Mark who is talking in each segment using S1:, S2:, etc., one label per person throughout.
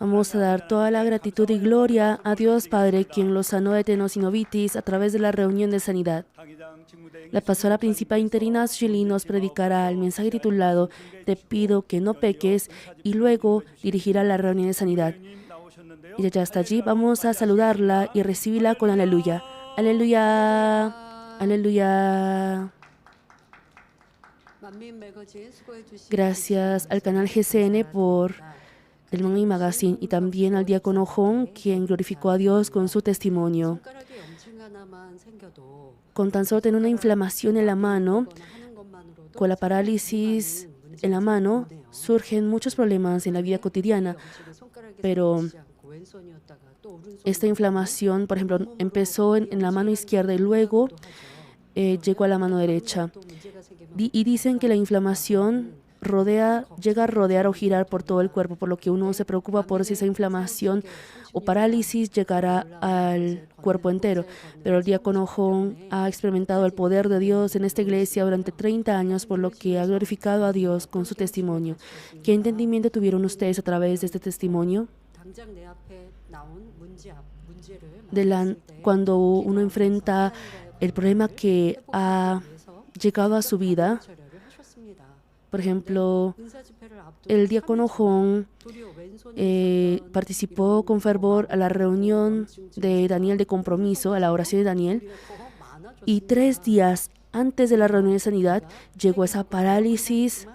S1: Vamos a dar toda la gratitud y gloria a Dios Padre, quien los sanó de tenosinovitis a través de la reunión de sanidad. La pastora principal interina Shirley nos predicará el mensaje titulado Te pido que no peques y luego dirigirá la reunión de sanidad. Ella ya está allí. Vamos a saludarla y recibirla con aleluya. Aleluya. Aleluya. Gracias al canal GCN por el Manmi Magazine y también al diácono Hong, quien glorificó a Dios con su testimonio. Con tan solo tener una inflamación en la mano, con la parálisis en la mano, surgen muchos problemas en la vida cotidiana, pero esta inflamación, por ejemplo, empezó en la mano izquierda y luego llegó a la mano derecha. Y dicen que la inflamación llega a rodear o girar por todo el cuerpo, por lo que uno se preocupa por si esa inflamación o parálisis llegará al cuerpo entero. Pero el diácono Hong ha experimentado el poder de Dios en esta iglesia durante 30 años, por lo que ha glorificado a Dios con su testimonio. ¿Qué entendimiento tuvieron ustedes a través de este testimonio? Cuando uno enfrenta el problema que ha llegado a su vida, por ejemplo, el diácono Hong participó con fervor a la reunión de Daniel de compromiso, a la oración de Daniel, y 3 días antes de la reunión de sanidad llegó esa parálisis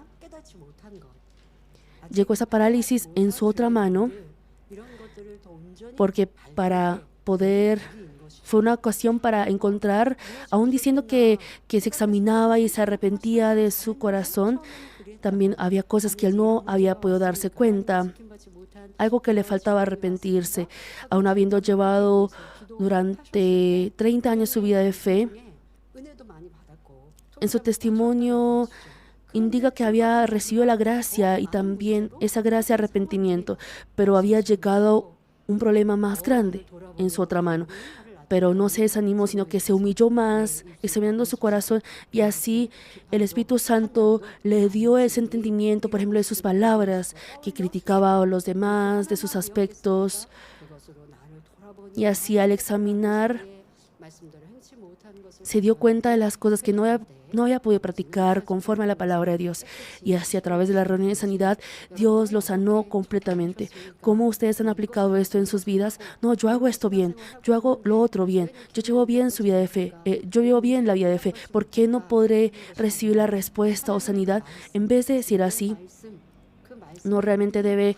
S1: en su otra mano, porque fue una ocasión para encontrar, aún diciendo que se examinaba y se arrepentía de su corazón, también había cosas que él no había podido darse cuenta, algo que le faltaba arrepentirse, aún habiendo llevado durante 30 años su vida de fe. En su testimonio indica que había recibido la gracia y también esa gracia de arrepentimiento, pero había llegado un problema más grande en su otra mano. Pero no se desanimó, sino que se humilló más, examinando su corazón, y así el Espíritu Santo le dio ese entendimiento, por ejemplo, de sus palabras, que criticaba a los demás, de sus aspectos. Y así al examinar, se dio cuenta de las cosas que no había podido practicar conforme a la palabra de Dios. Y así a través de la reunión de sanidad, Dios lo sanó completamente. ¿Cómo ustedes han aplicado esto en sus vidas? No, yo hago esto bien, yo hago lo otro bien, yo llevo bien su vida de fe, yo llevo bien la vida de fe. ¿Por qué no podré recibir la respuesta o sanidad? En vez de decir así, no realmente debe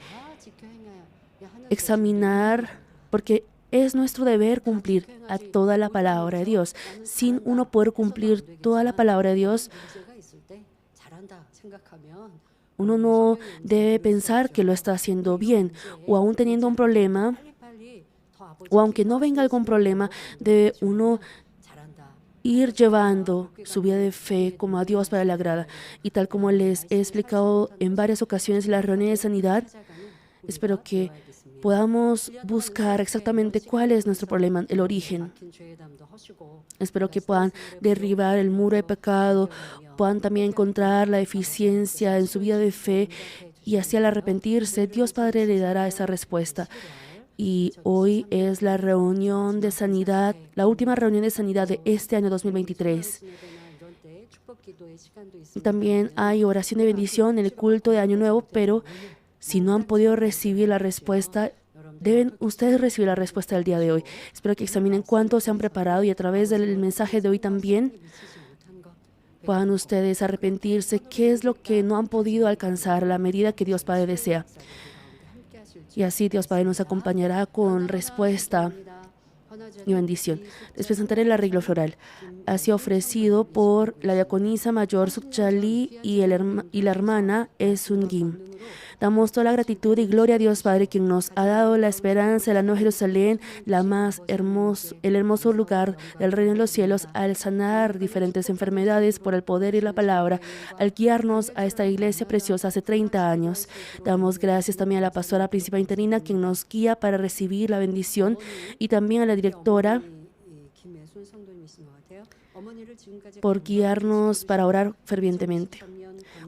S1: examinar, porque es nuestro deber cumplir a toda la palabra de Dios. Sin uno poder cumplir toda la palabra de Dios, uno no debe pensar que lo está haciendo bien, o aún teniendo un problema, o aunque no venga algún problema, debe uno ir llevando su vida de fe como a Dios para le agrada. Y tal como les he explicado en varias ocasiones en las reuniones de sanidad, espero que podamos buscar exactamente cuál es nuestro problema, el origen. Espero que puedan derribar el muro de pecado, puedan también encontrar la eficiencia en su vida de fe, y así al arrepentirse, Dios Padre le dará esa respuesta. Y hoy es la reunión de sanidad, la última reunión de sanidad de este año 2023. También hay oración de bendición en el culto de Año Nuevo, pero si no han podido recibir la respuesta, deben ustedes recibir la respuesta del día de hoy. Espero que examinen cuánto se han preparado, y a través del mensaje de hoy también puedan ustedes arrepentirse, qué es lo que no han podido alcanzar a la medida que Dios Padre desea. Y así Dios Padre nos acompañará con respuesta y bendición. Les presentaré el arreglo floral. Ha sido ofrecido por la diaconisa mayor Sukchali y la hermana Esun Gim. Damos toda la gratitud y gloria a Dios Padre, quien nos ha dado la esperanza de la Nueva Jerusalén, el hermoso lugar del reino de los cielos, al sanar diferentes enfermedades por el poder y la palabra, al guiarnos a esta iglesia preciosa hace 30 años. Damos gracias también a la pastora principal interina, quien nos guía para recibir la bendición, y también a la directora por guiarnos para orar fervientemente.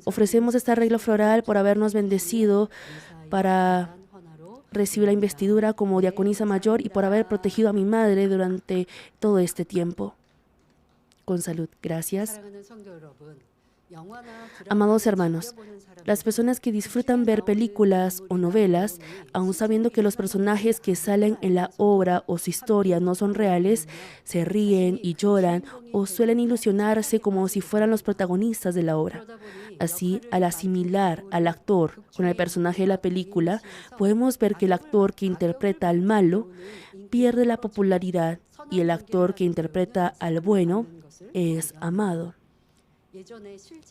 S1: Ofrecemos este arreglo floral por habernos bendecido para recibí la investidura como diaconisa mayor y por haber protegido a mi madre durante todo este tiempo. Con salud. Gracias. Amados hermanos, las personas que disfrutan ver películas o novelas, aun sabiendo que los personajes que salen en la obra o su historia no son reales, se ríen y lloran o suelen ilusionarse como si fueran los protagonistas de la obra. Así, al asimilar al actor con el personaje de la película, podemos ver que el actor que interpreta al malo pierde la popularidad y el actor que interpreta al bueno es amado.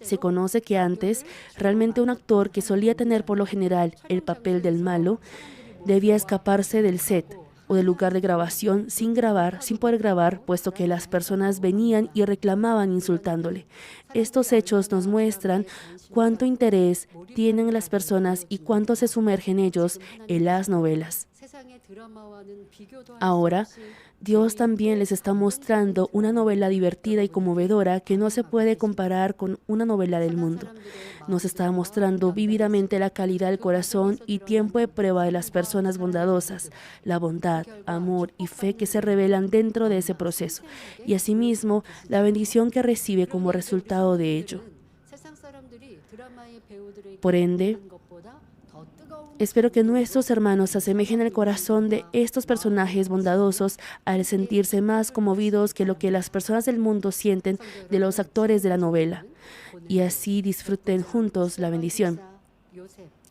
S1: Se conoce que antes, realmente un actor que solía tener por lo general el papel del malo, debía escaparse del set o del lugar de grabación sin poder grabar, puesto que las personas venían y reclamaban insultándole. Estos hechos nos muestran cuánto interés tienen las personas y cuánto se sumergen ellos en las novelas. Ahora, Dios también les está mostrando una novela divertida y conmovedora que no se puede comparar con una novela del mundo. Nos está mostrando vívidamente la calidad del corazón y tiempo de prueba de las personas bondadosas, la bondad, amor y fe que se revelan dentro de ese proceso, y asimismo la bendición que recibe como resultado de ello. Por ende, espero que nuestros hermanos se asemejen al corazón de estos personajes bondadosos al sentirse más conmovidos que lo que las personas del mundo sienten de los actores de la novela, y así disfruten juntos la bendición.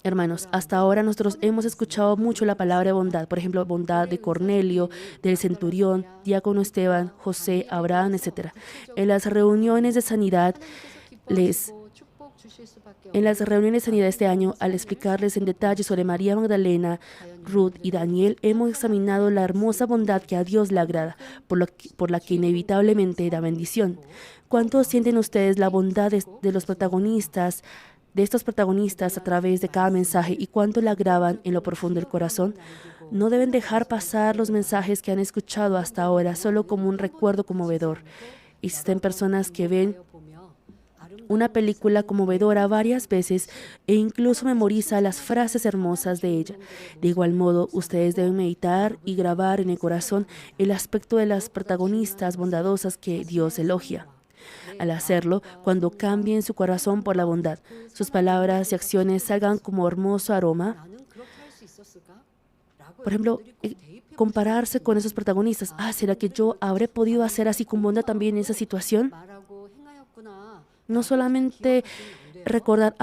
S1: Hermanos, hasta ahora nosotros hemos escuchado mucho la palabra de bondad, por ejemplo, bondad de Cornelio, del centurión, diácono Esteban, José, Abraham, etc. En las reuniones de sanidad este año, al explicarles en detalle sobre María Magdalena, Ruth y Daniel, hemos examinado la hermosa bondad que a Dios le agrada, por la que inevitablemente da bendición. ¿Cuánto sienten ustedes la bondad de estos protagonistas a través de cada mensaje y cuánto la graban en lo profundo del corazón? No deben dejar pasar los mensajes que han escuchado hasta ahora solo como un recuerdo conmovedor. Existen personas que ven una película conmovedora varias veces e incluso memoriza las frases hermosas de ella. De igual modo, ustedes deben meditar y grabar en el corazón el aspecto de las protagonistas bondadosas que Dios elogia. Al hacerlo, cuando cambien su corazón por la bondad, sus palabras y acciones salgan como hermoso aroma. Por ejemplo, compararse con esos protagonistas. ¿Será que yo habré podido hacer así con bondad también en esa situación? No solamente recordar,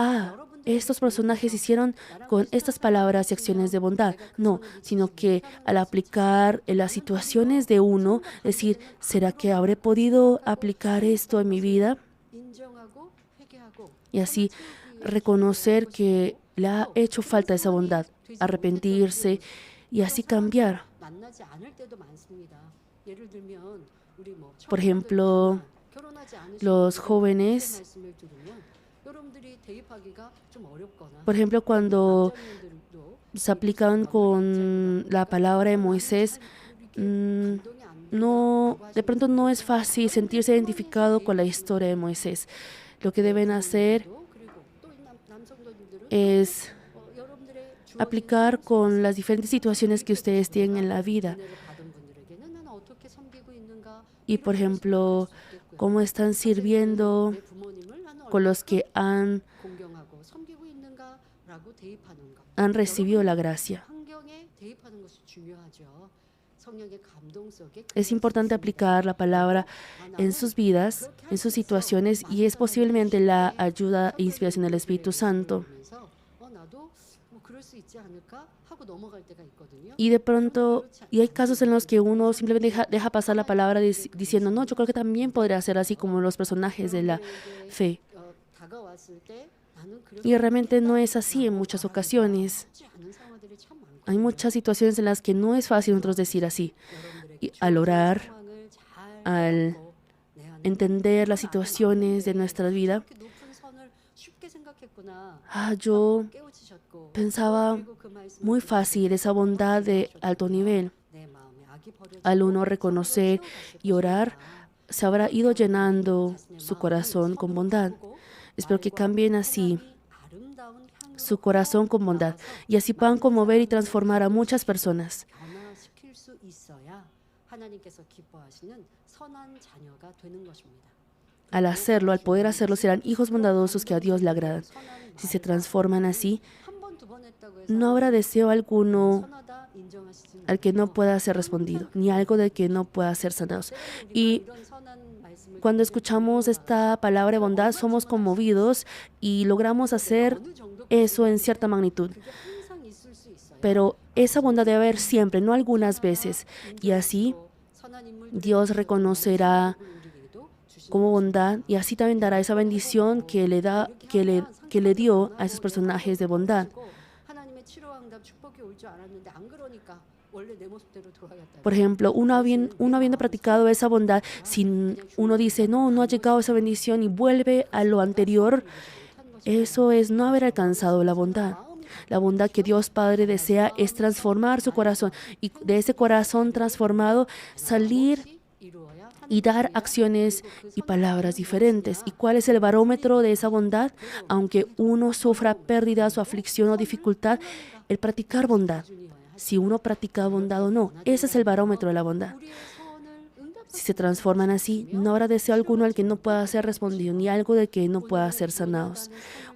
S1: estos personajes hicieron con estas palabras y acciones de bondad. No, sino que al aplicar en las situaciones de uno, decir, ¿será que habré podido aplicar esto en mi vida? Y así reconocer que le ha hecho falta esa bondad, arrepentirse y así cambiar. Por ejemplo, los jóvenes, cuando se aplican con la palabra de Moisés, de pronto no es fácil sentirse identificado con la historia de Moisés. Lo que deben hacer es aplicar con las diferentes situaciones que ustedes tienen en la vida. Y, por ejemplo, cómo están sirviendo con los que han recibido la gracia. Es importante aplicar la palabra en sus vidas, en sus situaciones, y es posiblemente la ayuda e inspiración del Espíritu Santo. Y de pronto, hay casos en los que uno simplemente deja pasar la palabra diciendo, no, yo creo que también podría ser así como los personajes de la fe. Y realmente no es así en muchas ocasiones. Hay muchas situaciones en las que no es fácil nosotros decir así. Y al orar, al entender las situaciones de nuestra vida, yo pensaba muy fácil esa bondad de alto nivel. Al uno reconocer y orar, se habrá ido llenando su corazón con bondad. Espero que cambien así su corazón con bondad y así puedan conmover y transformar a muchas personas.
S2: 변화시킬 수 있어야 하나님께서 기뻐하시는 선한 자녀가 되는 것입니다.
S1: Al hacerlo, al poder hacerlo, serán hijos bondadosos que a Dios le agradan. Si se transforman así,
S2: 한번 두 번 했다고 해서
S1: no habrá deseo alguno
S2: 선하다 인정하시지는
S1: al que no pueda ser respondido, ni algo del que no pueda ser sanados. Y
S2: 이런 선한 말씀을
S1: cuando escuchamos esta palabra de bondad, somos conmovidos y logramos hacer
S2: 어느 정도
S1: eso en cierta magnitud.
S2: 그게 항상 있을 수 있어요.
S1: Pero esa bondad debe haber siempre, no algunas veces. Y así
S2: 선한 인물들의
S1: Dios reconocerá
S2: 우리에게도 주신
S1: como bondad y así también dará esa bendición que le dio a esos personajes de bondad.
S2: 것이고 하나님의 치료와 응답 축복이 올 줄 알았는데 안 그러니까 원래 내 모습대로 돌아갔다.
S1: Por ejemplo, uno habiendo practicado esa bondad, si uno dice, no ha llegado esa bendición y vuelve a lo anterior, eso es no haber alcanzado la bondad. La bondad que Dios Padre desea es transformar su corazón y de ese corazón transformado salir
S2: 이루어야
S1: y dar acciones y palabras diferentes. ¿Y cuál es el barómetro de esa bondad? Aunque uno sufra pérdidas o aflicción o dificultad, el practicar bondad. Si uno practica bondad o no, ese es el barómetro de la bondad.
S2: 우리의 소원을 응답
S1: Si se transforman así, no habrá deseo alguno al que no pueda ser respondido, ni algo de que no pueda ser sanados.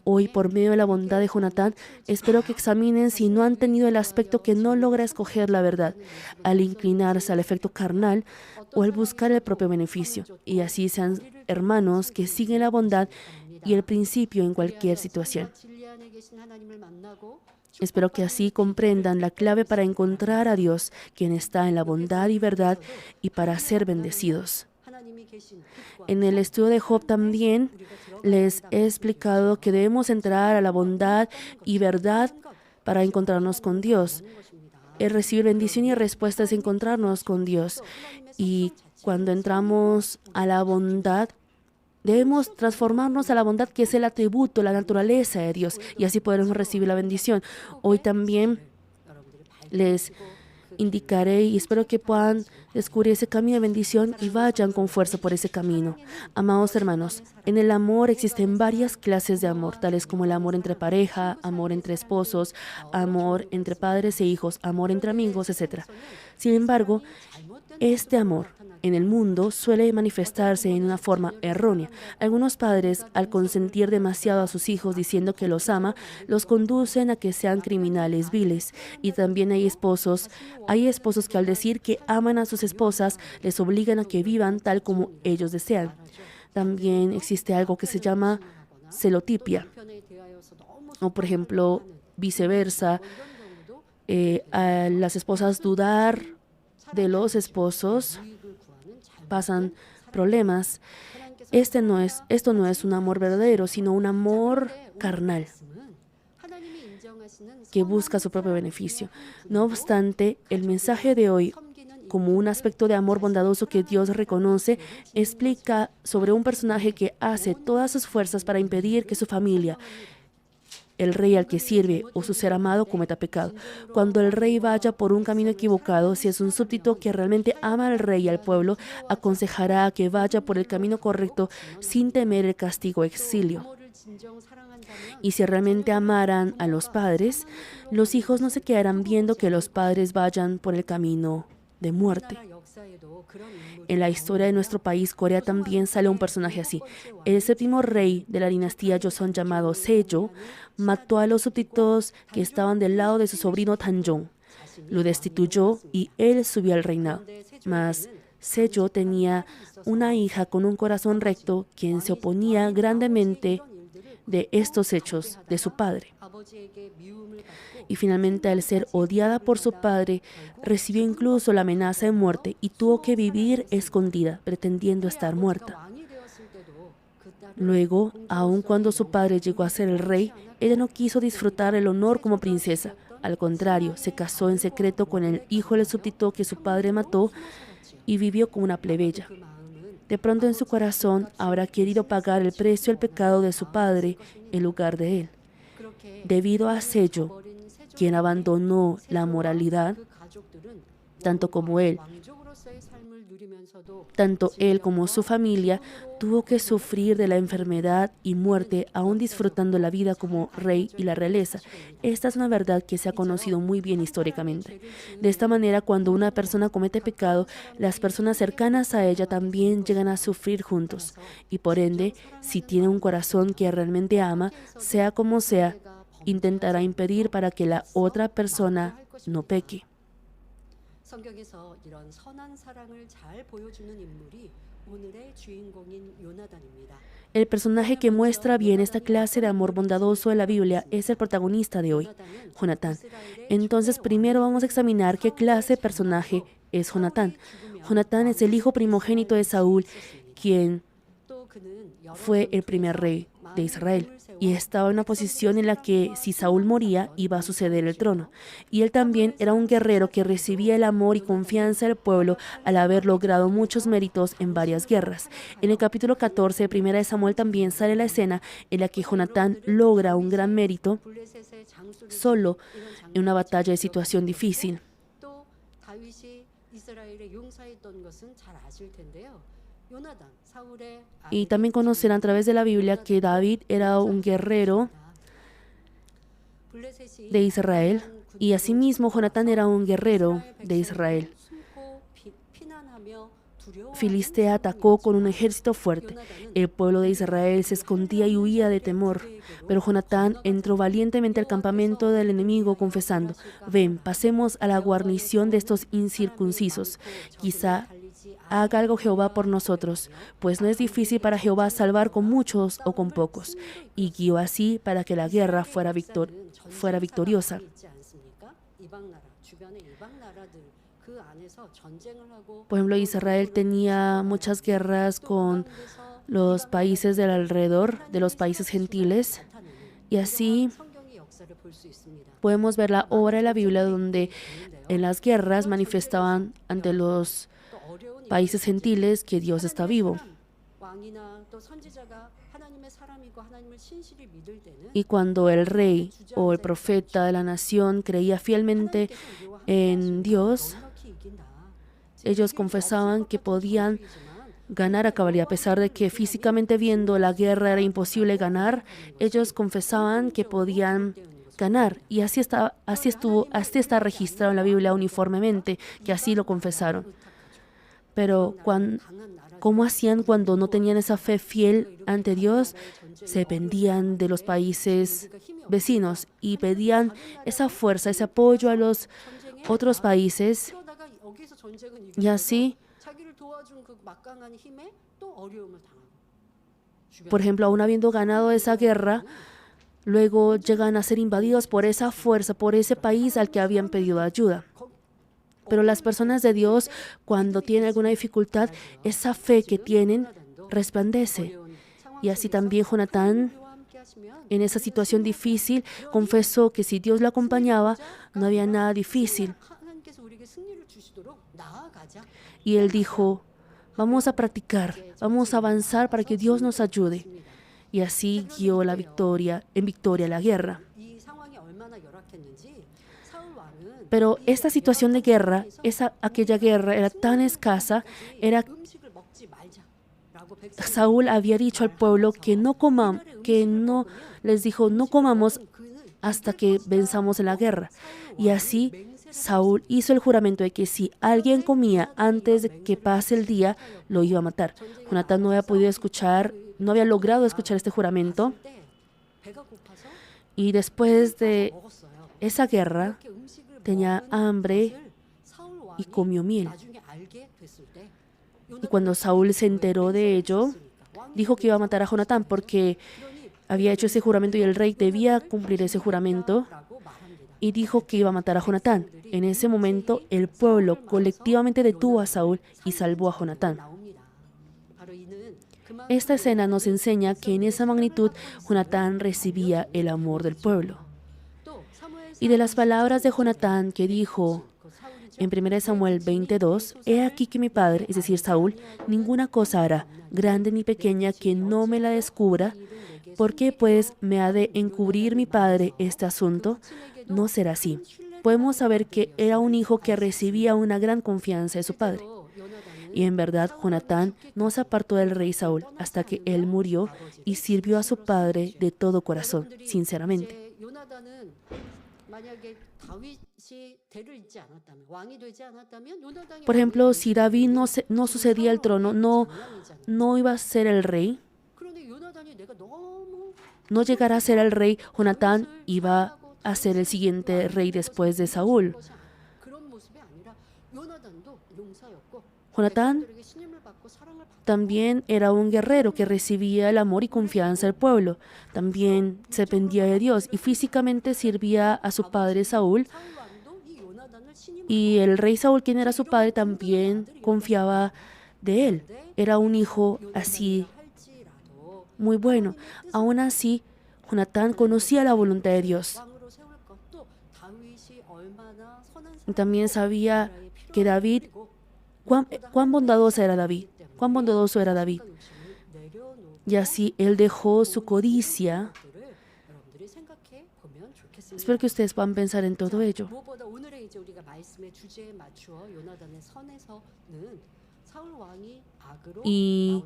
S1: Hoy, por medio de la bondad de Jonatán, espero que examinen si no han tenido el aspecto que no logra escoger la verdad, al inclinarse al efecto carnal o al buscar el propio beneficio, y así sean hermanos que siguen la bondad y el principio en cualquier situación.
S2: 진리 안에 계신 하나님을 만나고
S1: Espero que así comprendan la clave para encontrar a Dios, quien está en la bondad y verdad, y para ser bendecidos.
S2: 하나님이 계신 빛과
S1: En el estudio de Job también les he explicado que debemos entrar a la bondad y verdad para encontrarnos con Dios. El recibir bendición y respuesta es encontrarnos con Dios. Y cuando entramos a la bondad, debemos transformarnos a la bondad que es el atributo, la naturaleza de Dios, y así podremos recibir la bendición. Hoy también les indicaré y espero que puedan descubrir ese camino de bendición y vayan con fuerza por ese camino. Amados hermanos, en el amor existen varias clases de amor, tales como el amor entre pareja, amor entre esposos, amor entre padres e hijos, amor entre amigos, etc. Sin embargo, este amor en el mundo suele manifestarse en una forma errónea. Algunos padres, al consentir demasiado a sus hijos diciendo que los ama, los conducen a que sean criminales viles. Y también hay esposos que al decir que aman a sus esposas, les obligan a que vivan tal como ellos desean. También existe algo que se llama celotipia,
S2: 편에 대하여서 너무
S1: o por ejemplo, viceversa, a las esposas dudar de los esposos,
S2: 이익을 구하는 잘
S1: pasan problemas. Esto no es un amor verdadero, sino un amor carnal
S2: 말씀은 하나님이 인정하시는
S1: que busca su propio beneficio. No obstante, el mensaje de hoy,
S2: 섬기는
S1: como un aspecto de amor bondadoso que Dios reconoce, explica sobre un personaje que hace todas sus fuerzas para impedir que su familia, el rey al que sirve o su ser amado cometa pecado. Cuando el rey vaya por un camino equivocado, si es un súbdito que realmente ama al rey y al pueblo, aconsejará que vaya por el camino correcto sin temer el castigo o exilio.
S2: 부모를 진정 사랑한다면
S1: Y si realmente amaran a los padres, los hijos no se quedarán viendo que los padres vayan por el camino de muerte.
S2: 나라 역사에도 그런 인물이
S1: En la historia de nuestro país, Corea, también sale un personaje así. El séptimo rey de la dinastía Joseon, llamado Sejong, mató a los súbditos que estaban del lado de su sobrino Tanjong. Lo destituyó y él subió al reinado. Mas Sejong tenía una hija con un corazón recto, quien se oponía grandemente de estos hechos de su padre.
S2: 아버지에게 미움을 받고
S1: Y finalmente, al ser odiada por su padre, recibió incluso la amenaza de muerte y tuvo que vivir escondida, pretendiendo estar muerta.
S2: 왕이 되었을 때도 그 딸을
S1: Luego, aun cuando su padre llegó a ser el rey, ella no quiso disfrutar el honor como princesa. Al contrario, se casó en secreto con el hijo del súbdito que su padre mató y vivió como una plebeya.
S2: 그 마음은
S1: De pronto en su corazón habrá querido pagar el precio del pecado de su padre en lugar de él.
S2: 그렇게
S1: Debido a Sejong,
S2: 버린 세조
S1: quien abandonó la moralidad,
S2: 그 가족들은
S1: tanto como él,
S2: 왕족으로
S1: Tanto él como su familia tuvo que sufrir de la enfermedad y muerte, aún disfrutando la vida como rey y la realeza. Esta es una verdad que se ha conocido muy bien históricamente. De esta manera, cuando una persona comete pecado, las personas cercanas a ella también llegan a sufrir juntos. Y por ende, si tiene un corazón que realmente ama, sea como sea, intentará impedir para que la otra persona no peque.
S2: 성경에서 이런 선한 사랑을 잘 보여주는 인물이 오늘의 주인공인 요나단입니다.
S1: El personaje que muestra bien esta clase de amor bondadoso de la Biblia es el protagonista de hoy, Jonatán. Entonces, primero vamos a examinar qué clase de personaje es Jonatán. Jonatán es el hijo primogénito de Saúl, quien fue el primer rey de Israel, y estaba en una posición en la que si Saúl moría iba a suceder el trono. Y él también era un guerrero que recibía el amor y confianza del pueblo al haber logrado muchos méritos en varias guerras. En el capítulo 14 de 1 Samuel también sale la escena en la que Jonatán logra un gran mérito solo en una batalla de situación difícil. Y también conocerán a través de la Biblia que David era un guerrero de Israel y asimismo Jonatán era un guerrero de Israel. Filistea atacó con un ejército fuerte. El pueblo de Israel se escondía y huía de temor. Pero Jonatán entró valientemente al campamento del enemigo confesando: ven, pasemos a la guarnición de estos incircuncisos. Quizá haga algo Jehová por nosotros, pues no es difícil para Jehová salvar con muchos o con pocos. Y guió así para que la guerra fuera victoriosa. Por ejemplo, Israel tenía muchas guerras con los países del alrededor, de los países gentiles, y así podemos ver la obra de la Biblia donde en las guerras manifestaban ante los países gentiles que Dios está vivo. Y cuando el rey o el profeta de la nación creía fielmente en Dios, ellos confesaban que podían ganar a cabalidad. A pesar de que físicamente viendo la guerra era imposible ganar, ellos confesaban que podían ganar. Y así está registrado en la Biblia uniformemente, que así lo confesaron. Pero ¿cómo hacían cuando no tenían esa fe fiel ante Dios? Se dependían de los países vecinos y pedían esa fuerza, ese apoyo a los otros países. Y así, por ejemplo, aún habiendo ganado esa guerra, luego llegan a ser invadidos por esa fuerza, por ese país al que habían pedido ayuda. Pero las personas de Dios, cuando tienen alguna dificultad, esa fe que tienen resplandece. Y así también Jonatán, en esa situación difícil, confesó que si Dios lo acompañaba, no había nada difícil. Y él dijo: vamos a practicar, vamos a avanzar para que Dios nos ayude. Y así guió en victoria la guerra. Pero esta situación de guerra, aquella guerra era tan escasa, Saúl había dicho al pueblo les dijo: no comamos hasta que venzamos en la guerra. Y así Saúl hizo el juramento de que si alguien comía antes de que pase el día, lo iba a matar. Jonatán no había logrado escuchar este juramento. Y después de esa guerra, tenía hambre y comió miel. Y cuando Saúl se enteró de ello, dijo que iba a matar a Jonatán porque había hecho ese juramento y el rey debía cumplir ese juramento. Y dijo que iba a matar a Jonatán. En ese momento, el pueblo colectivamente detuvo a Saúl y salvó a Jonatán. Esta escena nos enseña que en esa magnitud Jonatán recibía el amor del pueblo. Y de las palabras de Jonatán que dijo en 1 Samuel 22, he aquí que mi padre, es decir, Saúl, ninguna cosa hará, grande ni pequeña, que no me la descubra. ¿Por qué pues me ha de encubrir mi padre este asunto? No será así. Podemos saber que era un hijo que recibía una gran confianza de su padre. Y en verdad, Jonatán no se apartó del rey Saúl hasta que él murió y sirvió a su padre de todo corazón, sinceramente. Por ejemplo, si David no sucedía el trono, no iba a ser el rey, no llegará a ser el rey, Jonatán iba a ser el siguiente rey después de Saúl. Jonatán también era un guerrero que recibía el amor y confianza del pueblo. También se dependía de Dios y físicamente servía a su padre Saúl. Y el rey Saúl, quien era su padre, también confiaba de él. Era un hijo así muy bueno. Aún así, Jonatán conocía la voluntad de Dios. Y también sabía que David, cuán bondadoso era David. Cuán bondadoso era David. Y así él dejó su codicia. Espero que ustedes puedan pensar en todo ello. Y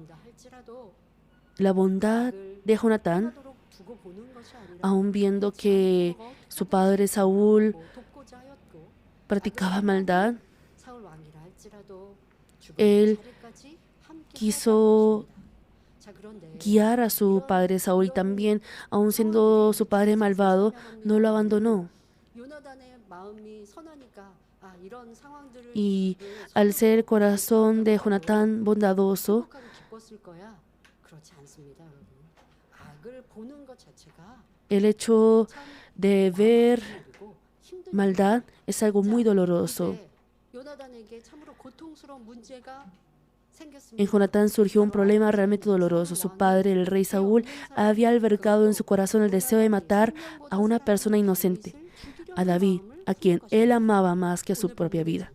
S1: la bondad de Jonatán, aun viendo que su padre Saúl practicaba maldad, él quiso guiar a su padre Saúl y también, aun siendo su padre malvado, no lo abandonó. Y al ser el corazón de Jonatán bondadoso, el hecho de ver maldad es algo muy doloroso. En Jonatán surgió un problema realmente doloroso. Su padre, el rey Saúl, había albergado en su corazón el deseo de matar a una persona inocente, a David, a quien él amaba más que a su propia vida.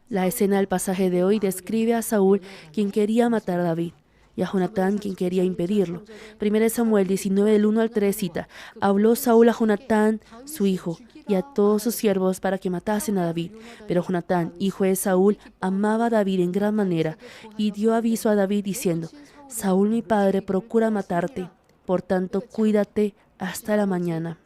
S1: La escena del pasaje de hoy describe a Saúl, quien quería matar a David, y a Jonatán, quien quería impedirlo. 1 Samuel 19, del 1 al 3 cita: habló Saúl a Jonatán, su hijo, y a todos sus siervos para que matasen a David. Pero Jonatán, hijo de Saúl, amaba a David en gran manera, y dio aviso a David diciendo: Saúl mi padre procura matarte, por tanto cuídate hasta la mañana.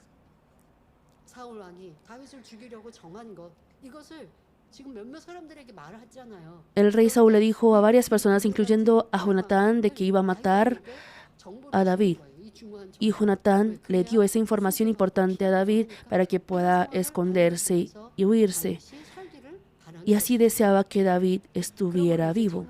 S1: El rey Saúl le dijo a varias personas, incluyendo a Jonatán, de que iba a matar a David. Y Jonatán le dio esa información importante a David para que pueda esconderse y huirse. Y así deseaba que David estuviera vivo.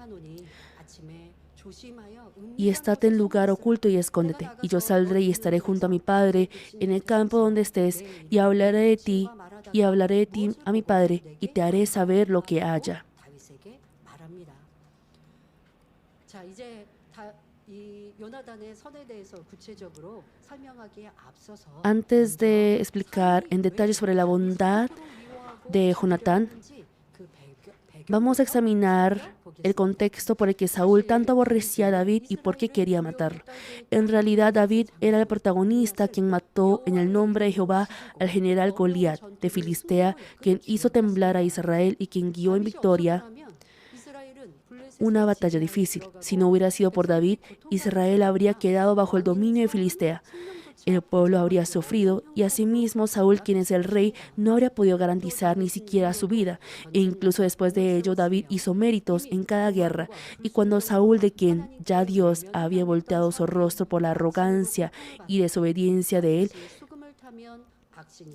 S1: Y estate en lugar oculto y escóndete, y yo saldré y estaré junto a mi padre en el campo donde estés, y hablaré de ti a mi padre, y te haré saber lo que haya. Antes de explicar en detalle sobre la bondad de Jonatán, vamos a examinar el contexto por el que Saúl tanto aborrecía a David y por qué quería matarlo. En realidad, David era el protagonista quien mató en el nombre de Jehová al general Goliat de Filistea, quien hizo temblar a Israel y quien guió en victoria una batalla difícil. Si no hubiera sido por David, Israel habría quedado bajo el dominio de Filistea. El pueblo habría sufrido y asimismo Saúl, quien es el rey, no habría podido garantizar ni siquiera su vida. E incluso después de ello, David hizo méritos en cada guerra. Y cuando Saúl, de quien ya Dios había volteado su rostro por la arrogancia y desobediencia de él,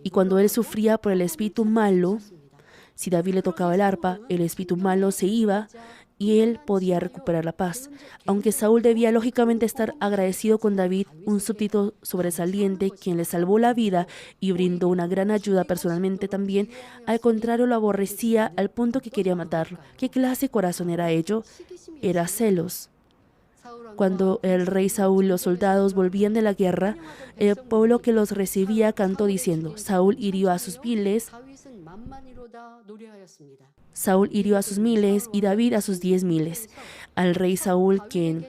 S1: y cuando él sufría por el espíritu malo, si David le tocaba el arpa, el espíritu malo se iba y él podía recuperar la paz. Aunque Saúl debía lógicamente estar agradecido con David, un súbdito sobresaliente quien le salvó la vida y brindó una gran ayuda personalmente también, al contrario lo aborrecía al punto que quería matarlo. ¿Qué clase de corazón era ello? Era celos. Cuando el rey Saúl y los soldados volvían de la guerra, el pueblo que los recibía cantó diciendo: Saúl hirió a sus miles y David a sus 10,000. Al rey Saúl, quien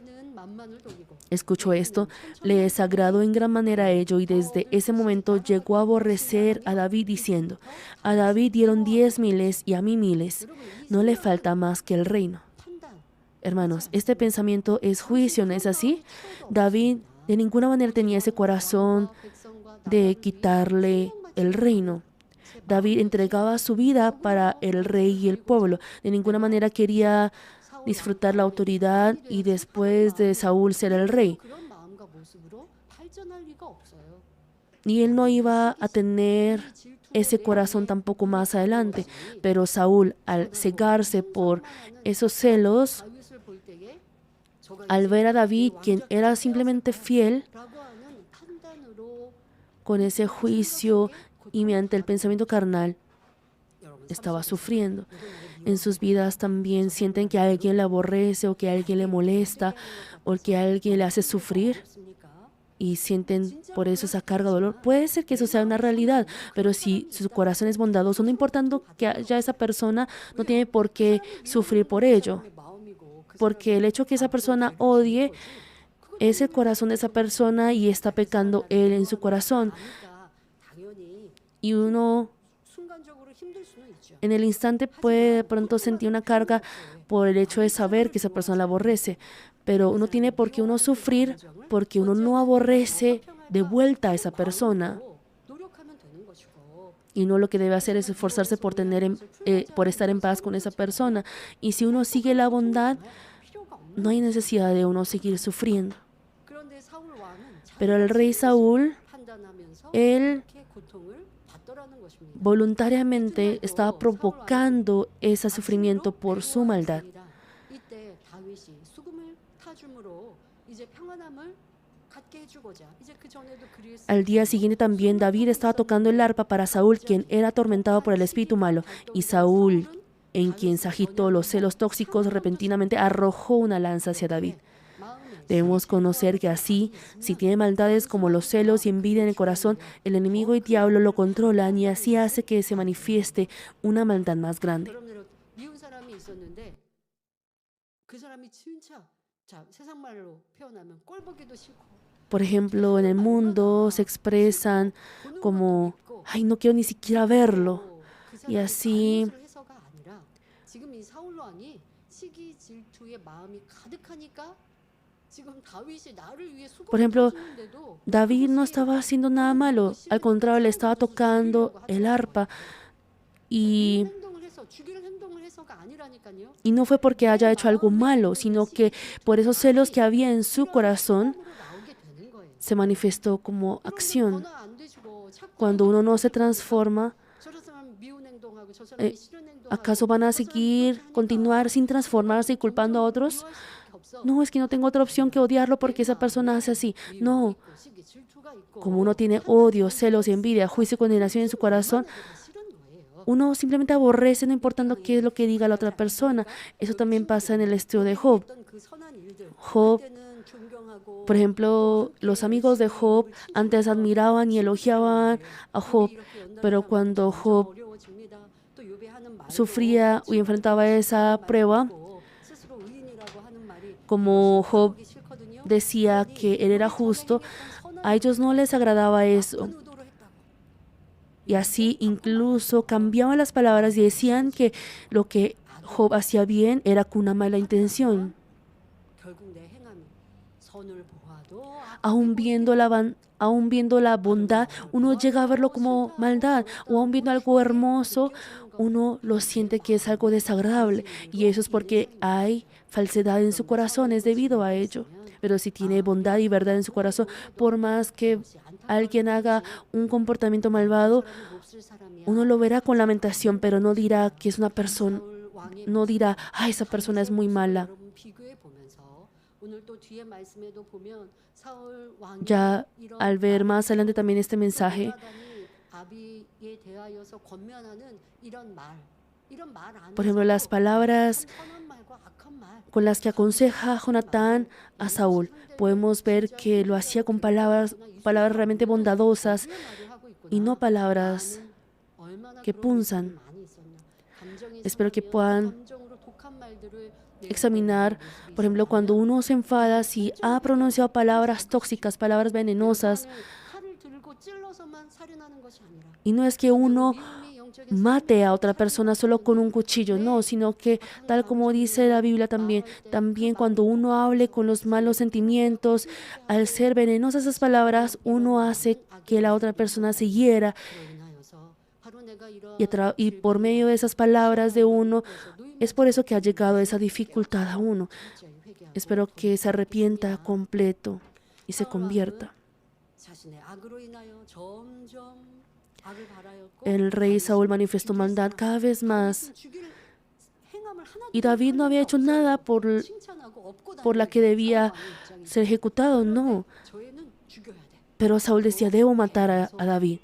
S1: escuchó esto, le desagradó en gran manera ello y desde ese momento llegó a aborrecer a David diciendo: a David dieron 10.000 y a mí 1.000, no le falta más que el reino. Hermanos, este pensamiento es juicio, ¿no es así? David de ninguna manera tenía ese corazón de quitarle el reino. David entregaba su vida para el rey y el pueblo. De ninguna manera quería disfrutar la autoridad y después de Saúl ser el rey. Y él no iba a tener ese corazón tampoco más adelante. Pero Saúl, al cegarse por esos celos, al ver a David, quien era simplemente fiel, con ese juicio y mediante el pensamiento carnal, estaba sufriendo. En sus vidas también sienten que alguien le aborrece o que alguien le molesta o que alguien le hace sufrir y sienten por eso esa carga de dolor. Puede ser que eso sea una realidad, pero si su corazón es bondadoso, no importando que haya esa persona, no tiene por qué sufrir por ello. Porque el hecho que esa persona odie es el corazón de esa persona y está pecando él en su corazón. Y uno en el instante puede de pronto sentir una carga por el hecho de saber que esa persona la aborrece, pero no tiene por qué uno sufrir porque uno no aborrece de vuelta a esa persona. Y no lo que debe hacer es esforzarse por estar en paz con esa persona. Y si uno sigue la bondad, no hay necesidad de uno seguir sufriendo. Pero el rey Saúl, él voluntariamente estaba provocando ese sufrimiento por su maldad. Al día siguiente también David estaba tocando el arpa para Saúl, quien era atormentado por el espíritu malo. Y Saúl, en quien se agitó los celos tóxicos, repentinamente arrojó una lanza hacia David. Debemos conocer que así, si tiene maldades como los celos y envidia en el corazón, el enemigo y diablo lo controlan y así hace que se manifieste una maldad más grande. Por ejemplo, en el mundo se expresan como, ay, no quiero ni siquiera verlo. Y así, por ejemplo, David no estaba haciendo nada malo. Al contrario, le estaba tocando el arpa. Y no fue porque haya hecho algo malo, sino que por esos celos que había en su corazón, se manifestó como acción. Cuando uno no se transforma, ¿acaso van a continuar sin transformarse y culpando a otros? No, es que no tengo otra opción que odiarlo porque esa persona hace así. No. Como uno tiene odio, celos, envidia, juicio y condenación en su corazón, uno simplemente aborrece, no importando qué es lo que diga la otra persona. Eso también pasa en el estudio de Job. Job, por ejemplo, los amigos de Job antes admiraban y elogiaban a Job, pero cuando Job sufría y enfrentaba esa prueba, como Job decía que él era justo, a ellos no les agradaba eso. Y así incluso cambiaban las palabras y decían que lo que Job hacía bien era con una mala intención. Aún viendo la bondad, uno llega a verlo como maldad. O aún viendo algo hermoso, uno lo siente que es algo desagradable. Y eso es porque hay falsedad en su corazón, es debido a ello. Pero si tiene bondad y verdad en su corazón, por más que alguien haga un comportamiento malvado, uno lo verá con lamentación, pero no dirá que es una persona, no dirá, ay, esa persona es muy mala. Ya al ver más adelante también este mensaje, por ejemplo, las palabras con las que aconseja Jonatán a Saúl, podemos ver que lo hacía con palabras realmente bondadosas y no palabras que punzan. Espero que puedan examinar, por ejemplo, cuando uno se enfada, si ha pronunciado palabras tóxicas, palabras venenosas, y no es que uno mate a otra persona solo con un cuchillo, no, sino que tal como dice la Biblia también cuando uno hable con los malos sentimientos, al ser venenosas esas palabras, uno hace que la otra persona se hiera y por medio de esas palabras de uno, es por eso que ha llegado esa dificultad a uno. Espero que se arrepienta completo y se convierta. El rey Saúl manifestó maldad cada vez más y David no había hecho nada por la que debía ser ejecutado, no. Pero Saúl decía, debo matar a David.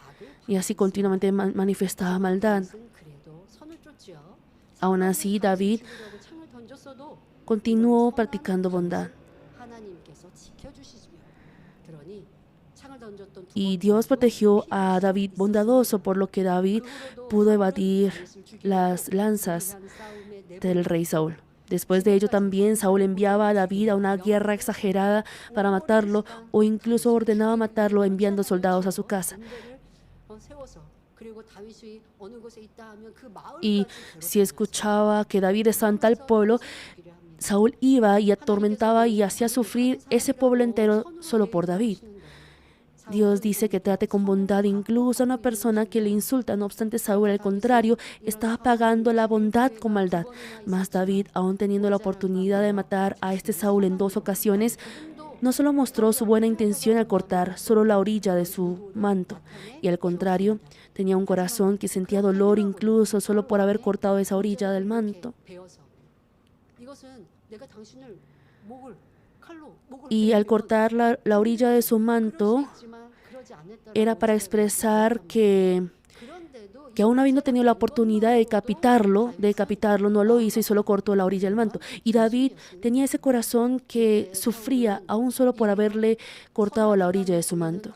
S1: Y así continuamente manifestaba maldad. Aún así, David continuó practicando bondad. Y Dios protegió a David bondadoso, por lo que David pudo evadir las lanzas del rey Saúl. Después de ello también Saúl enviaba a David a una guerra exagerada para matarlo o incluso ordenaba matarlo enviando soldados a su casa. Y si escuchaba que David estaba en tal pueblo, Saúl iba y atormentaba y hacía sufrir ese pueblo entero solo por David. Dios dice que trate con bondad incluso a una persona que le insulta. No obstante, Saúl, al contrario, estaba pagando la bondad con maldad. Mas David, aún teniendo la oportunidad de matar a este Saúl en 2 ocasiones, no solo mostró su buena intención al cortar solo la orilla de su manto, y al contrario, tenía un corazón que sentía dolor incluso solo por haber cortado esa orilla del manto. Y al cortar la orilla de su manto, era para expresar que aún habiendo tenido la oportunidad de decapitarlo, no lo hizo y solo cortó la orilla del manto. Y David tenía ese corazón que sufría aún solo por haberle cortado la orilla de su manto.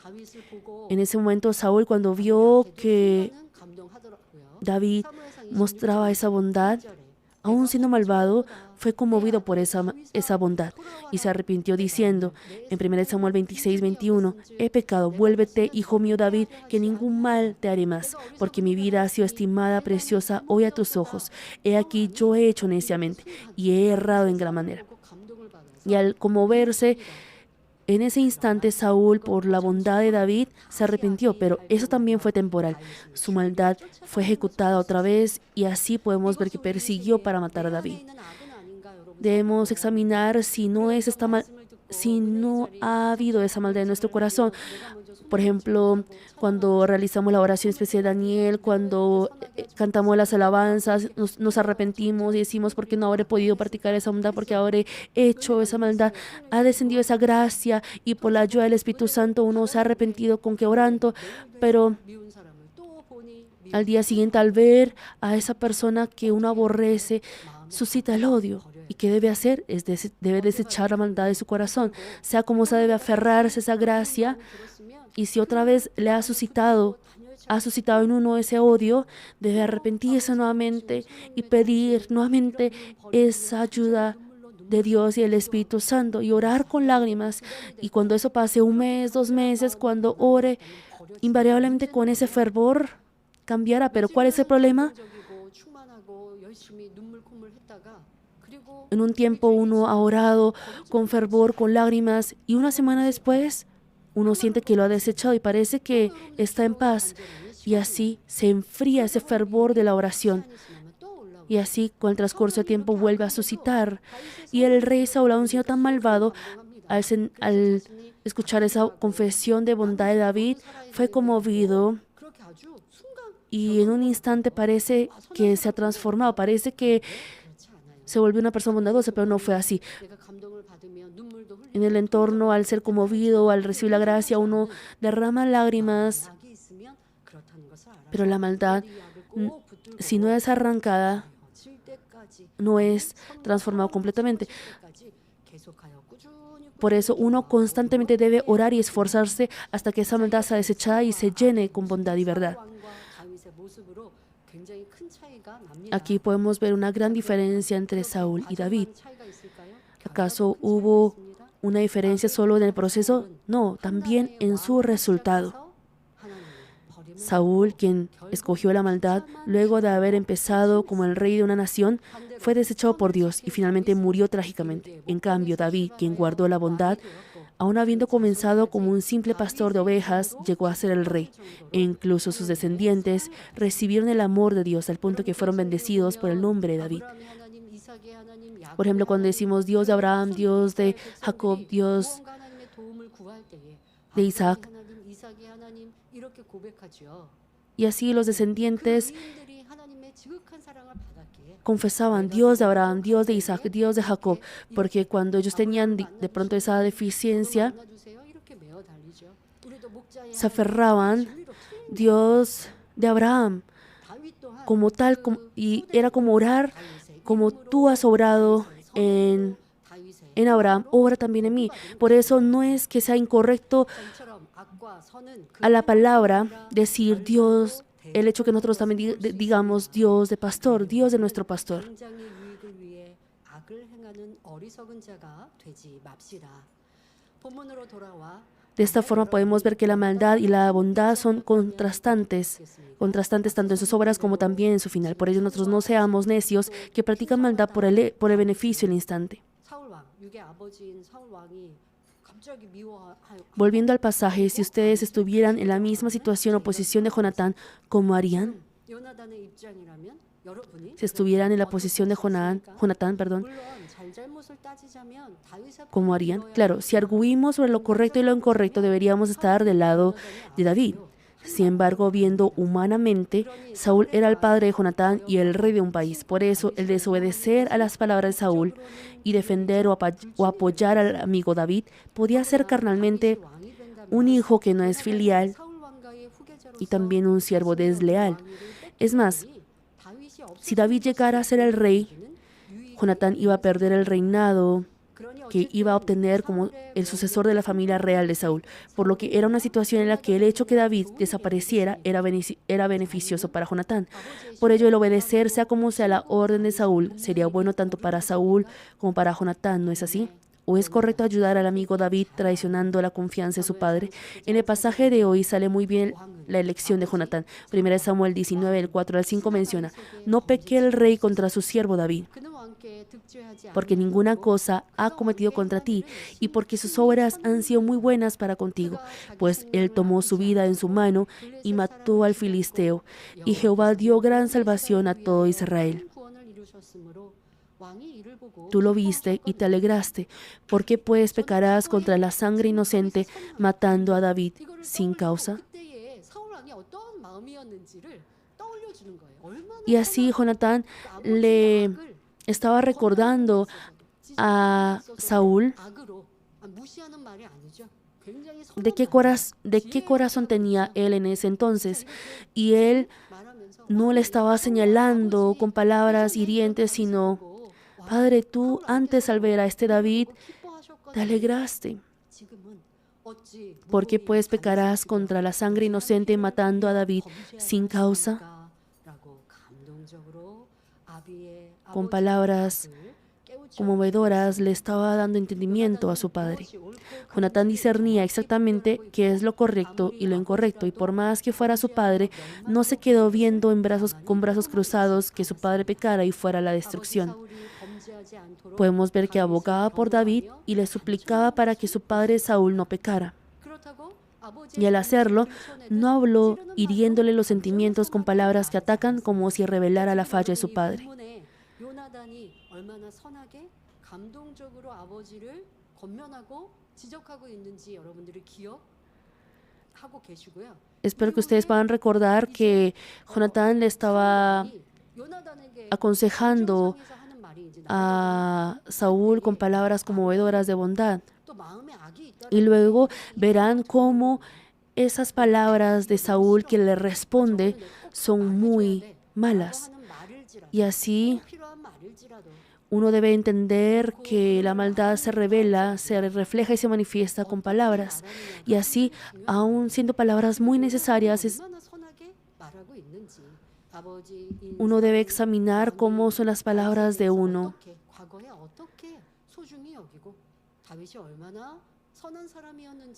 S1: En ese momento, Saúl, cuando vio que David mostraba esa bondad, aún siendo malvado, fue conmovido por esa bondad y se arrepintió diciendo en 1 Samuel 26:21, he pecado, vuélvete, hijo mío David, que ningún mal te haré más, porque mi vida ha sido estimada, preciosa hoy a tus ojos. He aquí, yo he hecho neciamente y he errado en gran manera. Y al conmoverse, en ese instante Saúl, por la bondad de David, se arrepintió, pero eso también fue temporal. Su maldad fue ejecutada otra vez y así podemos ver que persiguió para matar a David. Debemos examinar si no ha habido esa maldad en nuestro corazón. Por ejemplo, cuando realizamos la oración especial de Daniel, cuando cantamos las alabanzas, nos arrepentimos y decimos, ¿por qué no habré podido practicar esa bondad? Porque habré hecho esa maldad. Ha descendido esa gracia y por la ayuda del Espíritu Santo uno se ha arrepentido con quebranto, pero al día siguiente, al ver a esa persona que uno aborrece, suscita el odio. ¿Y qué debe hacer? Debe desechar la maldad de su corazón. Sea como sea, debe aferrarse a esa gracia. Y si otra vez le ha suscitado en uno ese odio, debe arrepentirse nuevamente y pedir nuevamente esa ayuda de Dios y el Espíritu Santo y orar con lágrimas. Y cuando eso pase 1 mes, 2 meses, cuando ore, invariablemente con ese fervor cambiará. Pero ¿cuál es el problema? En un tiempo uno ha orado con fervor, con lágrimas, y 1 semana después uno siente que lo ha desechado y parece que está en paz. Y así se enfría ese fervor de la oración. Y así, con el transcurso del tiempo, vuelve a suscitar. Y el rey Saúl, aún siendo tan malvado, al escuchar esa confesión de bondad de David, fue conmovido. Y en un instante parece que se ha transformado, parece que se volvió una persona bondadosa, pero no fue así. En el entorno, al ser conmovido, al recibir la gracia, uno derrama lágrimas, pero la maldad, si no es arrancada, no es transformado completamente. Por eso uno constantemente debe orar y esforzarse hasta que esa maldad sea desechada y se llene con bondad y verdad.
S2: 모습으로 굉장히 큰 차이가 납니다.
S1: Aquí podemos ver una gran diferencia entre Saúl y David.
S2: 과정만 차이가 있을까요?
S1: ¿Acaso
S2: 결과도 큰 차이가
S1: hubo
S2: 있습니다.
S1: una diferencia solo en el proceso? No, también en su resultado. Saúl, quien escogió la maldad, luego de haber empezado como el rey de una nación, fue desechado por Dios y finalmente murió trágicamente. En cambio, David, quien guardó la bondad, aun habiendo comenzado como un simple pastor de ovejas, llegó a ser el rey. E incluso sus descendientes recibieron el amor de Dios al punto que fueron bendecidos por el nombre de David. Por ejemplo, cuando decimos Dios de Abraham, Dios de Jacob, Dios de Isaac, y así los descendientes confesaban Dios de Abraham, Dios de Isaac, Dios de Jacob, porque cuando ellos tenían de pronto esa deficiencia, se aferraban Dios de Abraham como tal, y era como orar, como tú has obrado en Abraham, obra también en mí. Por eso no es que sea incorrecto a la palabra decir Dios, el hecho que nosotros también digamos Dios de pastor, Dios de nuestro pastor. De esta forma podemos ver que la maldad y la bondad son contrastantes tanto en sus obras como también en su final. Por ello nosotros no seamos necios que practican maldad por el beneficio del instante. Volviendo al pasaje, si ustedes estuvieran en la misma situación o posición de Jonatán, ¿cómo harían? Si estuvieran en la posición de Jonatán, ¿cómo harían? Claro, si arguimos sobre lo correcto y lo incorrecto, deberíamos estar del lado de David. Sin embargo, viendo humanamente, Saúl era el padre de Jonatán y el rey de un país. Por eso, el desobedecer a las palabras de Saúl y defender o apoyar al amigo David podía ser carnalmente un hijo que no es filial y también un siervo desleal. Es más, si David llegara a ser el rey, Jonatán iba a perder el reinado que iba a obtener como el sucesor de la familia real de Saúl, por lo que era una situación en la que el hecho que David desapareciera era beneficioso para Jonatán. Por ello, el obedecer, sea como sea la orden de Saúl, sería bueno tanto para Saúl como para Jonatán, ¿no es así? ¿O es correcto ayudar al amigo David traicionando la confianza de su padre? En el pasaje de hoy sale muy bien la elección de Jonatán. 1 Samuel 19, del 4 al 5 menciona: no peque el rey contra su siervo David, porque ninguna cosa ha cometido contra ti, y porque sus obras han sido muy buenas para contigo, pues él tomó su vida en su mano y mató al filisteo, y Jehová dio gran salvación a todo Israel. Tú lo viste y te alegraste. ¿Por qué pues pecarás contra la sangre inocente matando a David sin causa? Y así Jonatán le estaba recordando a Saúl de qué corazón tenía él en ese entonces. Y él no le estaba señalando con palabras hirientes, sino: Padre, tú antes al ver a este David te alegraste. ¿Por qué pues pecarás contra la sangre inocente matando a David sin causa? Con palabras conmovedoras le estaba dando entendimiento a su padre. Jonatán discernía exactamente qué es lo correcto y lo incorrecto, y por más que fuera su padre, no se quedó viendo con brazos cruzados que su padre pecara y fuera la destrucción. Podemos ver que abogaba por David y le suplicaba para que su padre Saúl no pecara. Y al hacerlo, no habló hiriéndole los sentimientos con palabras que atacan, como si revelara la falla de su padre. Espero que ustedes puedan recordar que Jonatán le estaba aconsejando a Saúl con palabras conmovedoras de bondad. Y luego verán cómo esas palabras de Saúl que le responde son muy malas. Y así uno debe entender que la maldad se revela, se refleja y se manifiesta con palabras. Y así, aun siendo palabras muy necesarias, Uno debe examinar cómo son las palabras de uno.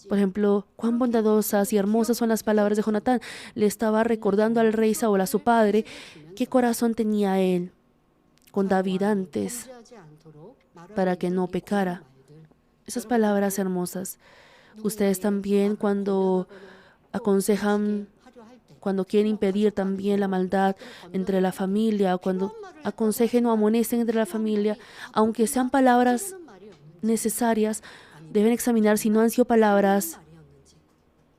S1: Por ejemplo, cuán bondadosas y hermosas son las palabras de Jonatán. Le estaba recordando al rey Saúl, a su padre, qué corazón tenía él con David antes, para que no pecara. Esas palabras hermosas. Ustedes también, cuando aconsejan, cuando quieren impedir también la maldad entre la familia, cuando aconsejen o amonesten entre la familia, aunque sean palabras necesarias, deben examinar si no han sido palabras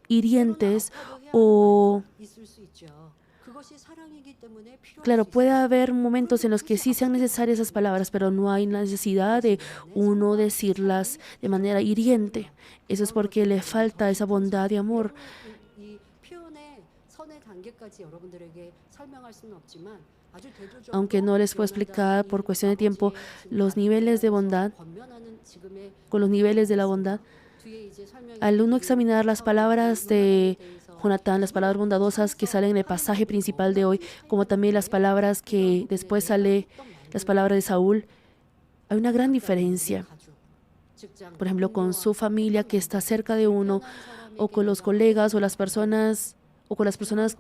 S1: hirientes o... Claro, puede haber momentos en los que sí sean necesarias esas palabras, pero no hay necesidad de uno decirlas de manera hiriente. Eso es porque le falta esa bondad y amor. Aunque no les puedo explicar por cuestión de tiempo los niveles de bondad, con los niveles de la bondad, al uno examinar las palabras de Jonatán, las palabras bondadosas que salen en el pasaje principal de hoy, como también las palabras que después sale, las palabras de Saúl, hay una gran diferencia. Por ejemplo, con su familia que está cerca de uno, o con los colegas o las personas, o con las personas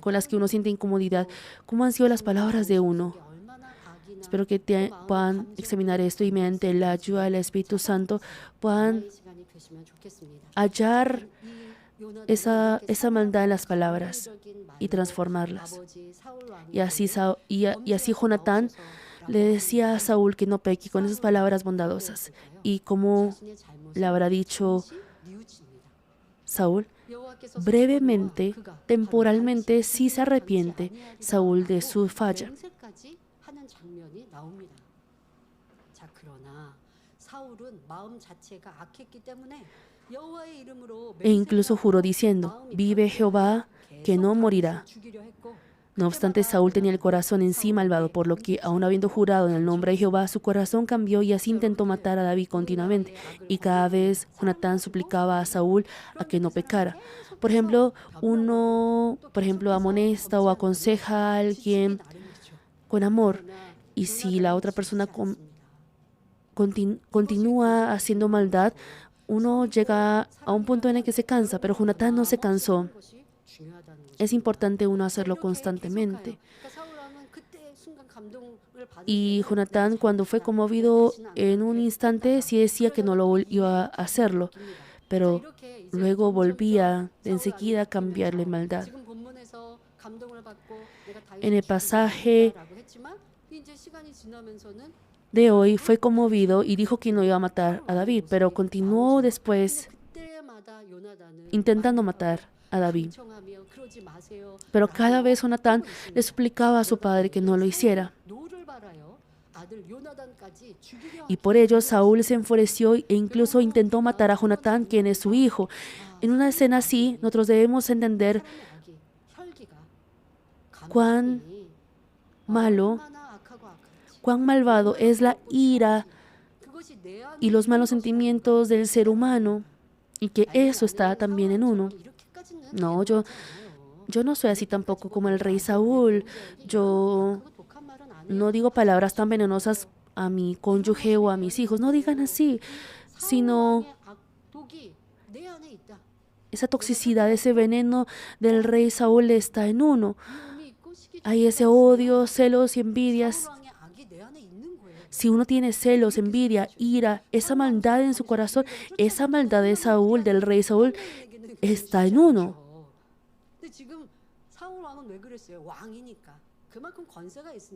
S1: con las que uno siente incomodidad. ¿Cómo han sido las palabras de uno? Espero que puedan examinar esto y mediante la ayuda del Espíritu Santo puedan hallar esa maldad en las palabras y transformarlas. Y así Jonatán le decía a Saúl que no peque con esas palabras bondadosas. Y como le habrá dicho Saúl, brevemente, temporalmente, sí se arrepiente Saúl de su falla. E incluso juró diciendo, vive Jehová, que no morirá. No obstante, Saúl tenía el corazón en sí malvado, por lo que, aun habiendo jurado en el nombre de Jehová, su corazón cambió y así intentó matar a David continuamente. Y cada vez Jonatán suplicaba a Saúl a que no pecara. Por ejemplo, uno amonesta o aconseja a alguien con amor, y si la otra persona continúa haciendo maldad, uno llega a un punto en el que se cansa, pero Jonatán no se cansó. Es importante uno hacerlo constantemente. Y Jonatán, cuando fue conmovido en un instante, sí decía que no lo iba a hacerlo, pero luego volvía de enseguida a cambiarle maldad. En el pasaje de hoy fue conmovido y dijo que no iba a matar a David, pero continuó después intentando matar a David. Pero cada vez Jonatán le suplicaba a su padre que no lo hiciera. Y por ello Saúl se enfureció e incluso intentó matar a Jonatán, quien es su hijo. En una escena así, nosotros debemos entender cuán malvado es la ira y los malos sentimientos del ser humano, y que eso está también en uno. No, yo no soy así tampoco como el rey Saúl. Yo no digo palabras tan venenosas a mi cónyuge o a mis hijos. No digan así, sino esa toxicidad, ese veneno del rey Saúl está en uno. Hay ese odio, celos y envidias. Si uno tiene celos, envidia, ira, esa maldad en su corazón, esa maldad de Saúl, del rey Saúl, está en uno.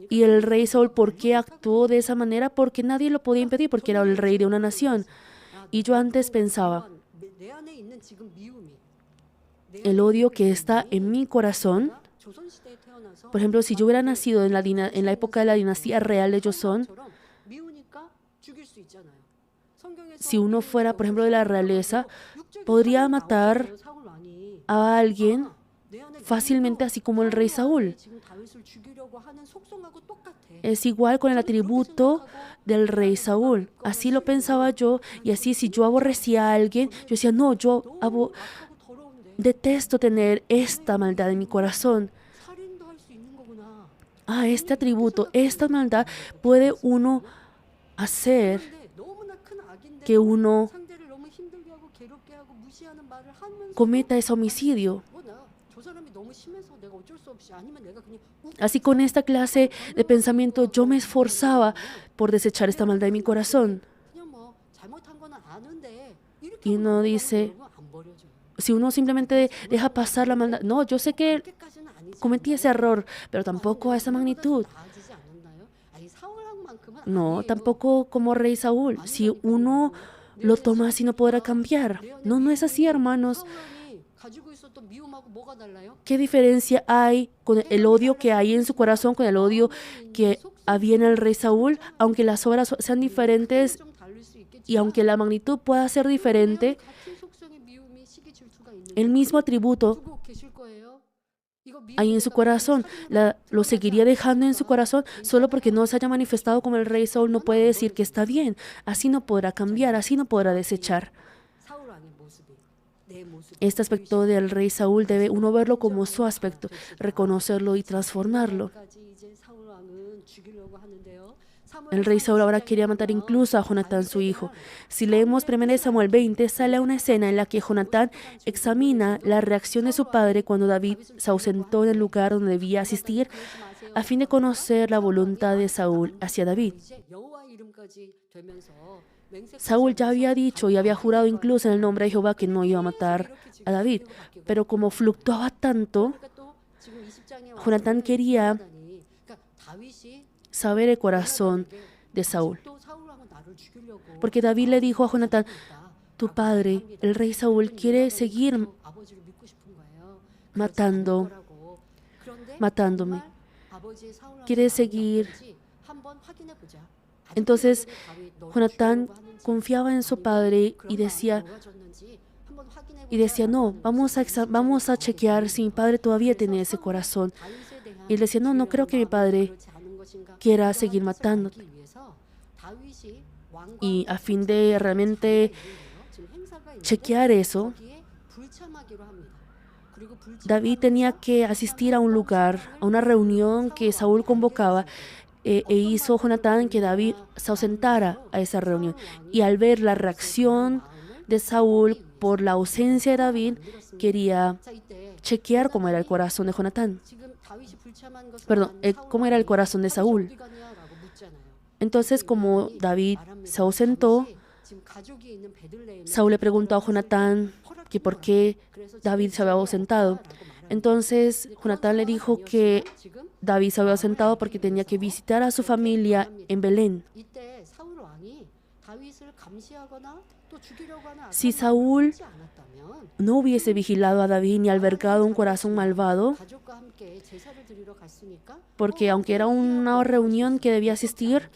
S1: Y el rey Saúl, ¿por qué actuó de esa manera? Porque nadie lo podía impedir, porque era el rey de una nación. Y yo antes pensaba, el odio que está en mi corazón, por ejemplo, si yo hubiera nacido en la época de la dinastía real de Joseon, si uno fuera, por ejemplo, de la realeza, podría matar a alguien fácilmente, así como el rey Saúl. Es igual con el atributo del rey Saúl. Así lo pensaba yo, y así si yo aborrecía a alguien, yo decía, no, detesto tener esta maldad en mi corazón.
S2: 살인도 할 수 있는 거구나.
S1: Este atributo, esta maldad puede uno hacer
S2: 그런데 너무나 큰 악인데
S1: que uno
S2: 상대를 너무 힘들게 하고 괴롭게 하고 무시하는 말을 하면서
S1: cometa ese homicidio.
S2: 저 사람이 너무 심해서 내가 어쩔 수 없이 아니면 내가 그냥
S1: Así con esta clase de pensamiento yo me esforzaba por desechar esta maldad en mi corazón.
S2: 그냥 뭐 잘못한 거는 아는데 이렇게
S1: Y uno dice,
S2: 안 버려줘요.
S1: si uno simplemente deja pasar la maldad, no, yo sé que
S2: 그렇게까지는 아니지
S1: cometí ese error, pero tampoco a esa magnitud.
S2: 나아지지 않았나요? 아니 사울왕만큼은
S1: No,
S2: 아니에요.
S1: tampoco como rey Saúl. Si uno lo toma así no podrá cambiar. No, no es así, hermanos.
S2: 사울왕이 가지고 있었던 미움하고 뭐가 달라요?
S1: ¿Qué diferencia hay con el odio que hay en su corazón, con el odio que había en el rey Saúl? Aunque las obras sean diferentes
S2: 좀 다를 수 있겠지만
S1: y aunque la magnitud pueda ser diferente,
S2: 같은 속성의 미움이 시기 질투가 있는
S1: el mismo atributo
S2: 두고 계실 거예요. 이거
S1: hay en su
S2: 미움에다가
S1: corazón. Lo seguiría dejando en su corazón solo porque no se haya manifestado como el rey Saúl. No puede decir que está bien. Así no podrá cambiar, así no podrá desechar.
S2: 사울왕의 모습이 내 모습.
S1: Este aspecto del rey Saúl debe uno verlo como su aspecto, reconocerlo y transformarlo.
S2: 이제 사울왕은 죽이려고 하는데요.
S1: El rey Saúl ahora quería matar incluso a Jonatán, su hijo. Si leemos 1 Samuel 20, sale una escena en la que Jonatán examina la reacción de su padre cuando David se ausentó en el lugar donde debía asistir a fin de conocer la voluntad de Saúl hacia David.
S2: 이제 여호와 이름까지 되면서 맹세까지
S1: Saúl ya había dicho y había jurado incluso en el nombre de Jehová que no iba a matar a David, pero como fluctuaba tanto,
S2: 그러니까 또 지금 20장에
S1: Jonatán quería
S2: 그러니까 다윗이
S1: saber el corazón de Saúl.
S2: 또 사울왕은 나를 죽이려고
S1: Porque David le dijo a Jonatán, tu padre, el rey Saúl, quiere seguir
S2: 아버지를 믿고 싶은 거예요.
S1: matando,
S2: 거라고. 그런데
S1: matándome.
S2: 정말 아버지의 사울왕이
S1: Quiere
S2: 마음이
S1: seguir.
S2: 어떤지 한번 확인해 보자.
S1: Entonces,
S2: 다윗 너를
S1: Jonatán
S2: 죽이려고 하는지
S1: confiaba en su padre y decía,
S2: 뭐가 졌는지 한번 확인해
S1: no, vamos a chequear si mi padre todavía tiene ese corazón.
S2: 다윗에 대한
S1: Y él decía, no, no creo que mi padre
S2: 그렇지 않은 것인가?
S1: quiera seguir matándote.
S2: 하기 위해서 다윗이 왕과
S1: Y a fin de realmente
S2: 지금 행사가 있는데
S1: chequear eso,
S2: 거기에 불참하기로 합니다. 그리고
S1: David tenía que asistir a un lugar, a una reunión que Saúl convocaba, e hizo Jonatán que David se ausentara a esa reunión. Y al ver la reacción de Saúl por la ausencia de David, quería
S2: 자 이때
S1: chequear cómo era el corazón de Jonatán.
S2: 지금 다윗이 불참한 것을
S1: Perdón,
S2: 안
S1: cómo era el corazón de Saúl.
S2: 어디 가냐라고 묻잖아요.
S1: Entonces, como David se ausentó,
S2: 지금 가족이 있는 베들레헴에
S1: Saúl le preguntó a Jonatán que por qué David se había ausentado. Entonces, Jonatán le dijo que
S2: 지금
S1: David se había ausentado porque tenía que visitar a su familia en Belén.
S2: 이때 사울 왕이 다윗을 감시하거나 또 죽이려고 하는
S1: Si
S2: 악한
S1: Saúl
S2: 하지 않았다면
S1: no hubiese vigilado a David ni albergado un corazón malvado,
S2: 가족과 함께 제사를 드리러 갔으니까
S1: porque aunque era una reunión que debía asistir,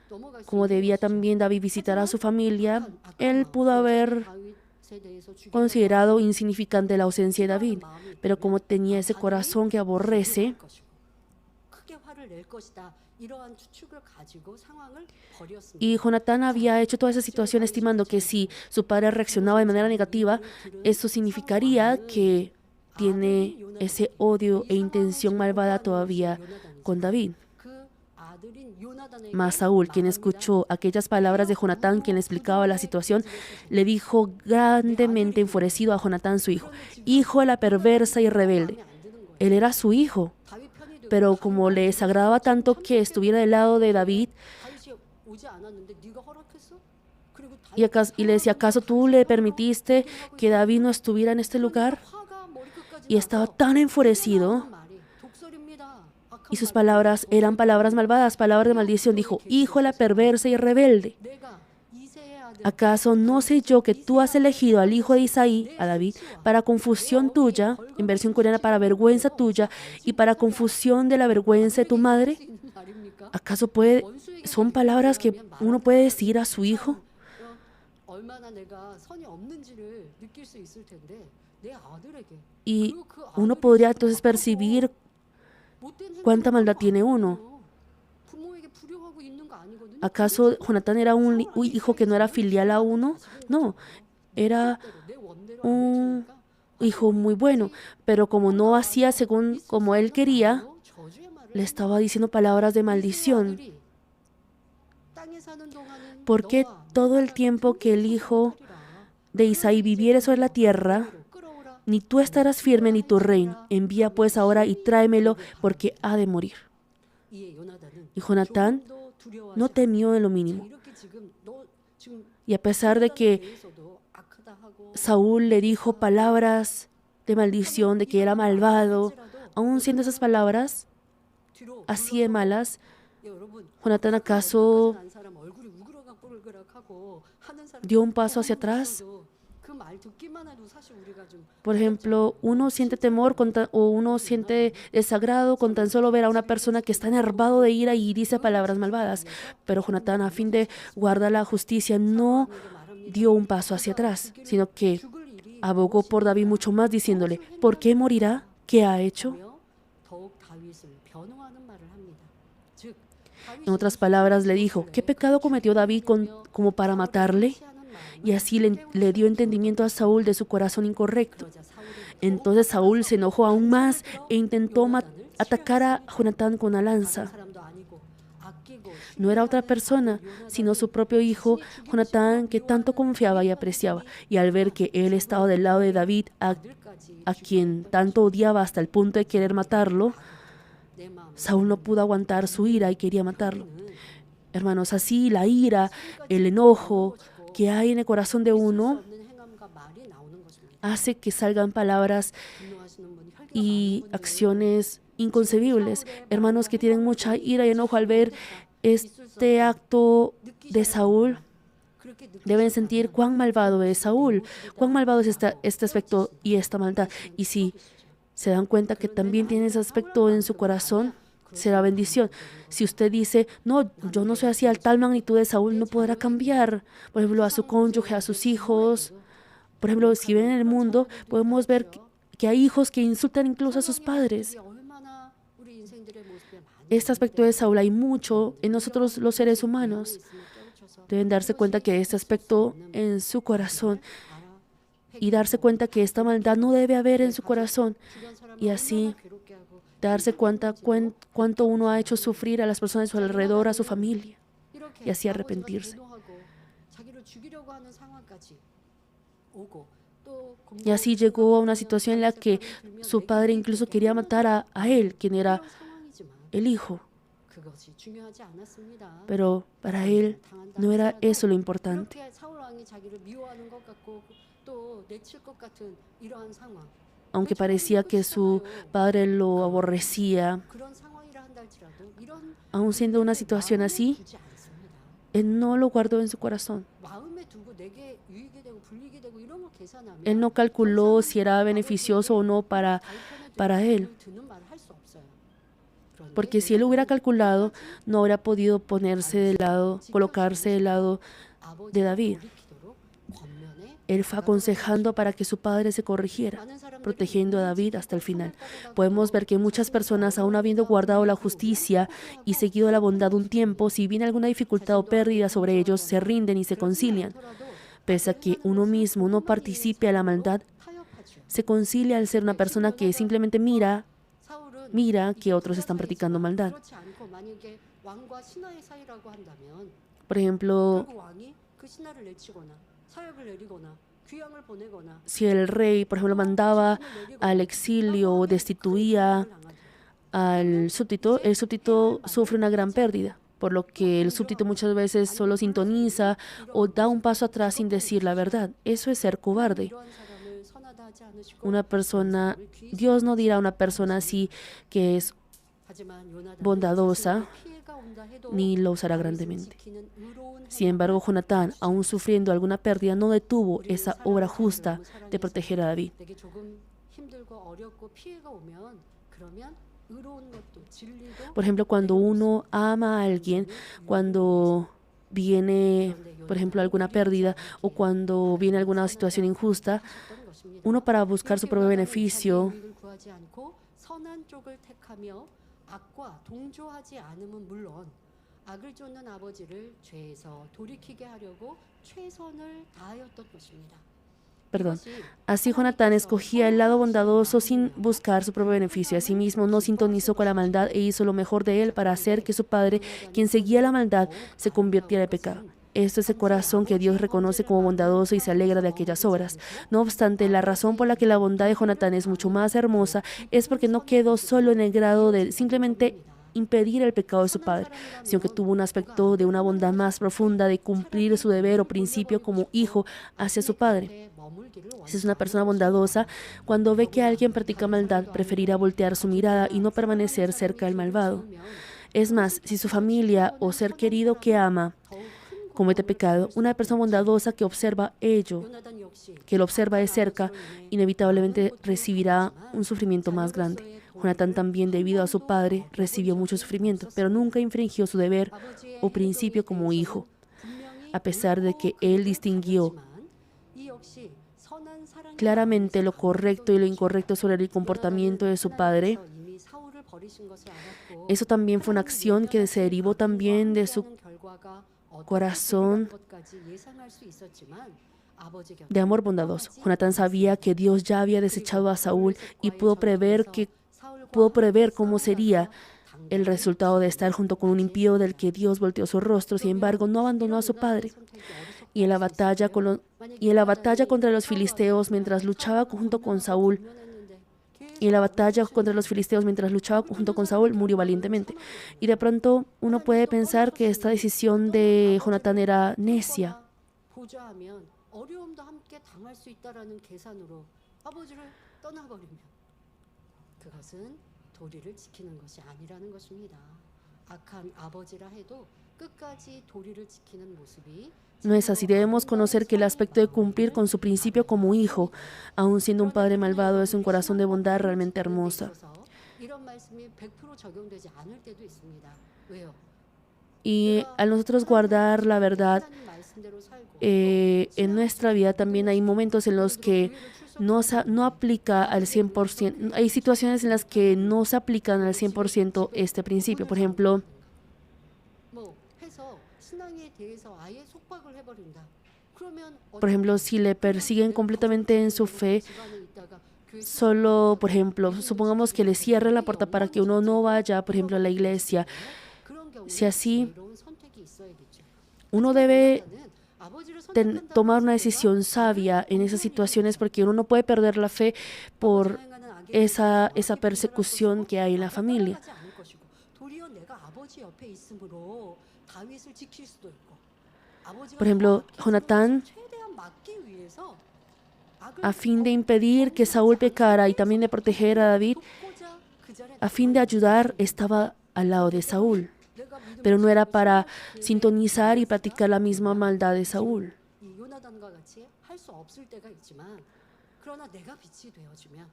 S2: 넘어갈 수
S1: como debía también David visitar a su familia, él pudo haber
S2: 다윗에 대해서 죽이려고
S1: considerado insignificante la ausencia de David. Pero como tenía ese corazón que aborrece,
S2: 것이고 크게 화를 낼 것이다. 이러한 추측을 가지고 상황을 버렸습니다.
S1: y Jonatán había hecho toda esa situación estimando que si su padre reaccionaba de manera negativa, eso significaría que tiene ese odio e intención malvada todavía con David.
S2: 그 아들인 요나단에게
S1: Mas Saúl, quien escuchó aquellas palabras de Jonatán, quien le explicaba la situación, le dijo grandemente enfurecido a Jonatán, su hijo, hijo de la perversa y rebelde. Él era su hijo,
S2: 다윗 편이 되고
S1: pero como le desagradaba tanto que estuviera del lado de David,
S2: 다윗이 오지 않았는데 네가 허락했어? 그리고
S1: y le decía, ¿acaso tú le permitiste que David no estuviera en este lugar?
S2: 화가 머리끝까지
S1: Y estaba tan enfurecido,
S2: 말이 독설입니다.
S1: y sus palabras eran palabras malvadas, palabras de maldición. Dijo, hijo de la perversa y rebelde.
S2: 내가 이새의 아들
S1: ¿Acaso no sé yo que tú has elegido al hijo de Isaí, a David, para confusión tuya, en versión coreana, para vergüenza tuya, y para confusión de la vergüenza de tu madre?
S2: 있는 말입니까?
S1: ¿Acaso son palabras que uno puede decir a su hijo?
S2: 얼마나 내가 선이 없는지를 느낄 수 있을 텐데 내 아들에게
S1: Y
S2: 그리고 그
S1: uno
S2: 아들이
S1: podría entonces percibir
S2: 못된 행동을
S1: cuánta maldad
S2: 하고
S1: tiene uno.
S2: 부모에게 불효하고 있는 거 아니거든요.
S1: ¿Acaso Jonatán era un hijo que no era filial a uno? No, era
S2: 내 원대로 안
S1: un
S2: 해주니까
S1: hijo muy bueno, pero como no hacía según como él quería, le estaba diciendo palabras de maldición. ¿Por qué todo el tiempo que el hijo de Isaí viviere sobre la tierra, ni tú estarás firme ni tu reino? Envía pues ahora y tráemelo, porque ha de morir. Y Jonatán no temió en lo mínimo. Y a pesar de que Saúl le dijo palabras de maldición, de que era malvado, aún siendo esas palabras así de malas, Jonatán ¿acaso dio un paso hacia atrás? Por ejemplo, uno siente temor o uno siente desagrado con tan solo ver a una persona que está enervado de ira y dice palabras malvadas. Pero Jonatán, a fin de guardar la justicia, no dio un paso hacia atrás, sino que abogó por David mucho más, diciéndole: ¿por qué morirá? ¿Qué ha hecho? En otras palabras, le dijo: ¿qué pecado cometió David como para matarle? Y así le dio entendimiento a Saúl de su corazón incorrecto. Entonces Saúl se enojó aún más e intentó atacar a Jonatán con una lanza. No era otra persona, sino su propio hijo, Jonatán, que tanto confiaba y apreciaba. Y al ver que él estaba del lado de David, a quien tanto odiaba hasta el punto de querer matarlo, Saúl no pudo aguantar su ira y quería matarlo. Hermanos, así la ira, el enojo que hay en el corazón de uno hace que salgan palabras y acciones inconcebibles. Hermanos que tienen mucha ira y enojo al ver este acto de Saúl, deben sentir cuán malvado es Saúl, cuán malvado es este aspecto y esta maldad. Y si se dan cuenta que también tiene ese aspecto en su corazón, será bendición. Si usted dice: no, yo no soy así a tal magnitud de Saúl, no podrá cambiar, por ejemplo, a su cónyuge, a sus hijos. Por ejemplo, si ven en el mundo, podemos ver que hay hijos que insultan incluso a sus padres. Este aspecto de Saúl hay mucho en nosotros los seres humanos. Deben darse cuenta que este aspecto en su corazón y darse cuenta que esta maldad no debe haber en su corazón, y así darse cuenta cuánto uno ha hecho sufrir a las personas a su alrededor, a su familia, y así arrepentirse. Y así llegó a una situación en la que su padre incluso quería matar a él, quien era el hijo. Pero para él no era eso lo importante. Aunque parecía que su padre lo aborrecía, aún siendo una situación así, él no lo guardó en su corazón. Él no calculó si era beneficioso o no para él. Porque si él hubiera calculado, no habría podido ponerse del lado, colocarse del lado de David. Él fue aconsejando para que su padre se corrigiera, protegiendo a David hasta el final. Podemos ver que muchas personas, aún habiendo guardado la justicia y seguido la bondad un tiempo, si viene alguna dificultad o pérdida sobre ellos, se rinden y se concilian. Pese a que uno mismo no participe a la maldad, se concilia al ser una persona que simplemente mira que otros están practicando maldad. Por ejemplo, si el rey, por ejemplo, mandaba al exilio o destituía al súbdito, el súbdito sufre una gran pérdida, por lo que el súbdito muchas veces solo sintoniza o da un paso atrás sin decir la verdad. Eso es ser cobarde. Una persona, Dios no dirá a una persona así que es bondadosa, ni lo usará grandemente. Sin embargo, Jonatán, aún sufriendo alguna pérdida, no detuvo esa obra justa de proteger a David. Por ejemplo, cuando uno ama a alguien, cuando viene, por ejemplo, alguna pérdida o cuando viene alguna situación injusta, uno, para buscar su propio beneficio, Así Jonatán escogía el lado bondadoso sin buscar su propio beneficio. Asimismo, no sintonizó con la maldad e hizo lo mejor de él para hacer que su padre, quien seguía la maldad, se convirtiera en pecado. Esto es el corazón que Dios reconoce como bondadoso y se alegra de aquellas obras. No obstante, la razón por la que la bondad de Jonatán es mucho más hermosa es porque no quedó solo en el grado de simplemente impedir el pecado de su padre, sino que tuvo un aspecto de una bondad más profunda de cumplir su deber o principio como hijo hacia su padre. Si es una persona bondadosa, cuando ve que alguien practica maldad, preferirá voltear su mirada y no permanecer cerca del malvado. Es más, si su familia o ser querido que ama comete pecado, una persona bondadosa que observa ello, que lo observa de cerca, inevitablemente recibirá un sufrimiento más grande. Jonatán también, debido a su padre, recibió mucho sufrimiento, pero nunca infringió su deber o principio como hijo, a pesar de que él distinguió claramente lo correcto y lo incorrecto sobre el comportamiento de su padre. Eso también fue una acción que se derivó también de su corazón de amor bondadoso. Jonatán sabía que Dios ya había desechado a Saúl y pudo prever cómo sería el resultado de estar junto con un impío del que Dios volteó su rostro. Sin embargo, no abandonó a su padre. Y en la batalla contra los filisteos, mientras luchaba junto con Saúl, murió valientemente. Y de pronto uno puede pensar que esta decisión de Jonatán era necia. No es así. Debemos conocer que el aspecto de cumplir con su principio como hijo, aun siendo un padre malvado, es un corazón de bondad realmente hermosa. Y al nosotros guardar la verdad en nuestra vida, también hay momentos en los que no aplica al 100%. Hay situaciones en las que no se aplican al 100% este principio. Por ejemplo, si le persiguen completamente en su fe, solo, por ejemplo, supongamos que le cierren la puerta para que uno no vaya, por ejemplo, a la iglesia. Si así, uno debe tomar una decisión sabia en esas situaciones, porque uno no puede perder la fe por esa persecución que hay en la familia. Por ejemplo, Jonatán, a fin de impedir que Saúl pecara y también de proteger a David, a fin de ayudar, estaba al lado de Saúl. Pero no era para sintonizar y practicar la misma maldad de Saúl.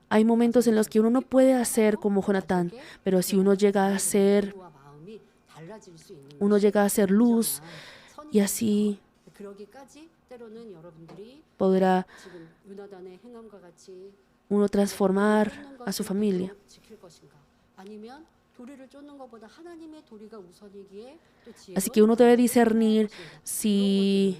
S1: Hay momentos en los que uno no puede hacer como Jonatán, pero si uno llega a ser luz, y así podrá uno transformar a su familia. Así que uno debe discernir si...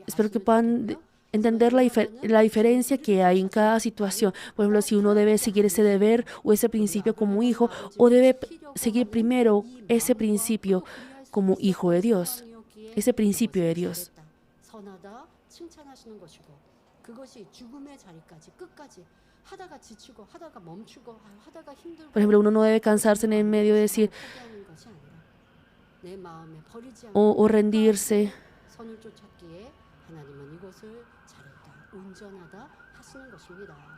S1: Espero que puedan entender la diferencia que hay en cada situación. Por ejemplo, si uno debe seguir ese deber o ese principio como hijo, o debe seguir primero ese principio como hijo de Dios, ese principio de Dios. Por ejemplo, uno no debe cansarse en el medio de decir o rendirse.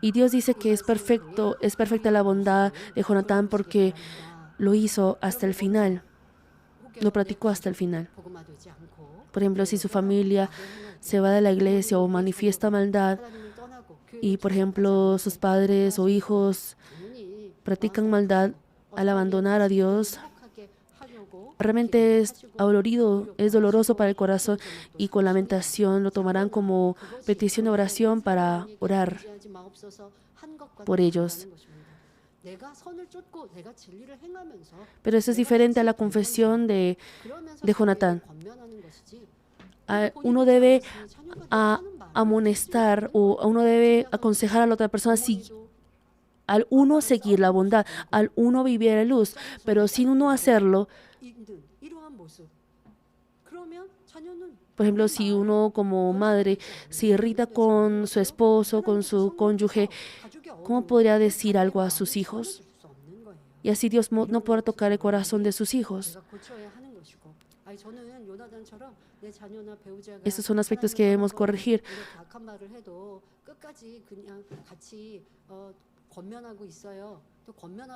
S1: Y Dios dice que es perfecta la bondad de Jonatán porque lo hizo hasta el final, lo practicó hasta el final. Por ejemplo, si su familia se va de la iglesia o manifiesta maldad y, por ejemplo, sus padres o hijos practican maldad al abandonar a Dios, realmente es doloroso para el corazón y con lamentación lo tomarán como petición de oración para orar por ellos. Pero eso es diferente a la confesión de Jonatán. uno debe amonestar o uno debe aconsejar a la otra persona si al uno seguir la bondad, al uno vivir la luz, pero sin uno hacerlo. Por ejemplo, si uno como madre se irrita con su esposo, con su cónyuge, ¿cómo podría decir algo a sus hijos? Y así Dios no podrá tocar el corazón de sus hijos. Estos son aspectos que debemos corregir.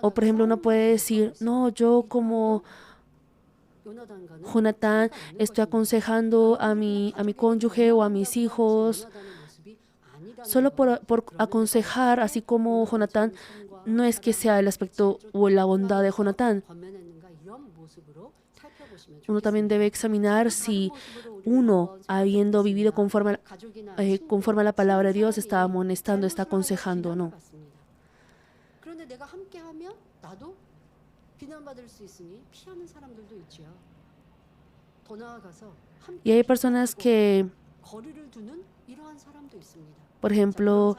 S1: O por ejemplo, uno puede decir, no, yo como Jonatán estoy aconsejando a mi cónyuge o a mis hijos. Solo por aconsejar, así como Jonatán, no es que sea el aspecto o la bondad de Jonatán. Uno también debe examinar si uno, habiendo vivido conforme a la palabra de Dios, está amonestando, está aconsejando o no. Y hay personas que, por ejemplo,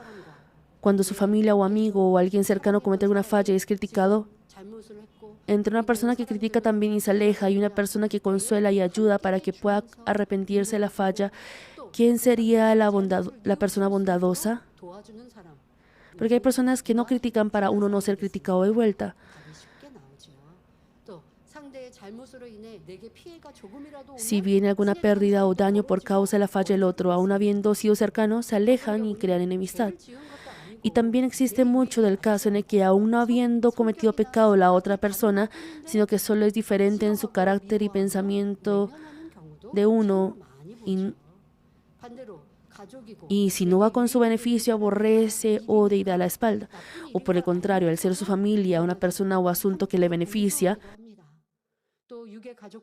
S1: cuando su familia o amigo o alguien cercano comete alguna falla y es criticado, entre una persona que critica también y se aleja y una persona que consuela y ayuda para que pueda arrepentirse de la falla, ¿quién sería la persona bondadosa? Porque hay personas que no critican para uno no ser criticado de vuelta. Si viene alguna pérdida o daño por causa de la falla del otro, aún habiendo sido cercanos, se alejan y crean enemistad. Y también existe mucho del caso en el que aún no habiendo cometido pecado la otra persona, sino que solo es diferente en su carácter y pensamiento de uno, y si no va con su beneficio, aborrece, odia y da la espalda. O por el contrario, al ser su familia, una persona o asunto que le beneficia,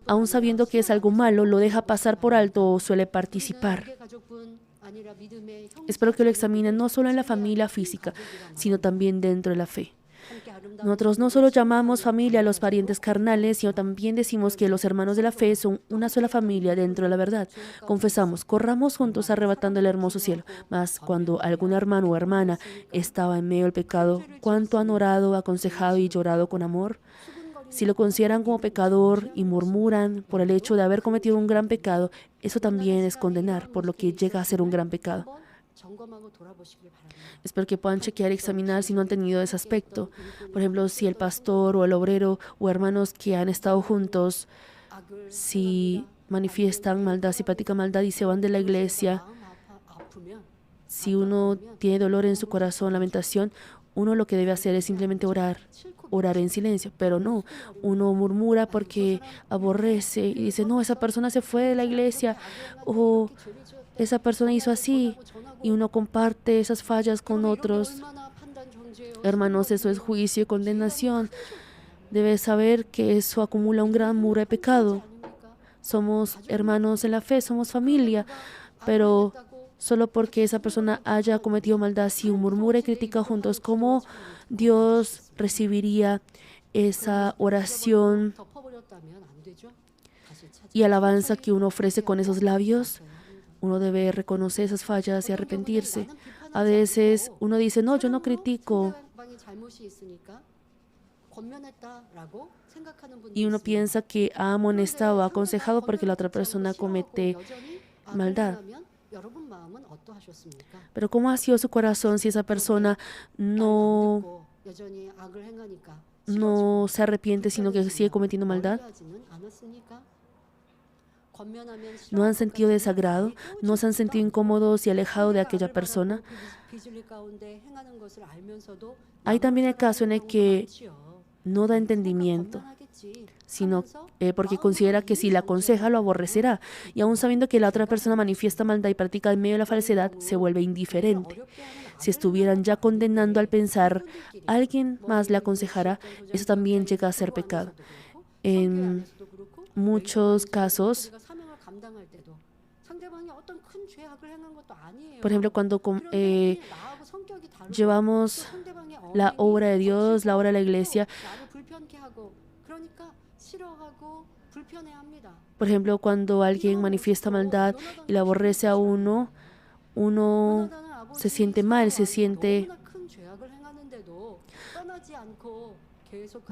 S1: aún sabiendo que es algo malo, lo deja pasar por alto o suele participar. Espero que lo examinen no solo en la familia física, sino también dentro de la fe. Nosotros no solo llamamos familia a los parientes carnales, sino también decimos que los hermanos de la fe son una sola familia dentro de la verdad. Confesamos, corramos juntos arrebatando el hermoso cielo. Mas cuando algún hermano o hermana estaba en medio del pecado, ¿cuánto han orado, aconsejado y llorado con amor? Si lo consideran como pecador y murmuran por el hecho de haber cometido un gran pecado, eso también es condenar, por lo que llega a ser un gran pecado. Espero que puedan chequear y examinar si no han tenido ese aspecto. Por ejemplo, si el pastor o el obrero o hermanos que han estado juntos, si manifiestan maldad, si practican maldad y se van de la iglesia, si uno tiene dolor en su corazón, lamentación, uno lo que debe hacer es simplemente orar en silencio, pero no, uno murmura porque aborrece y dice, no, esa persona se fue de la iglesia o esa persona hizo así, y uno comparte esas fallas con otros. Hermanos, eso es juicio y condenación. Debes saber que eso acumula un gran muro de pecado. Somos hermanos en la fe, somos familia, pero solo porque esa persona haya cometido maldad, si murmura y critica juntos, ¿cómo Dios recibiría esa oración y alabanza que uno ofrece con esos labios? Uno debe reconocer esas fallas y arrepentirse. A veces uno dice, no, yo no critico. Y uno piensa que ha amonestado, ha aconsejado porque la otra persona comete maldad. Pero ¿cómo ha sido su corazón si esa persona no se arrepiente, sino que sigue cometiendo maldad? ¿No han sentido desagrado? ¿No se han sentido incómodos y alejados de aquella persona? Hay también el caso en el que no da entendimiento, sino porque considera que si la aconseja lo aborrecerá, y aún sabiendo que la otra persona manifiesta maldad y practica en medio de la falsedad, se vuelve indiferente. Si estuvieran ya condenando al pensar, alguien más le aconsejará, eso también llega a ser pecado. En muchos casos, por ejemplo, cuando llevamos la obra de Dios, la obra de la iglesia,
S2: 불편해합니다.
S1: Por ejemplo, cuando alguien manifiesta maldad y le aborrece a uno, uno
S2: 떠나가는
S1: se
S2: 아버지
S1: siente mal, se
S2: 사울왕이
S1: siente,
S2: 너무나 큰 죄악을 행하는데도 떠나지 않고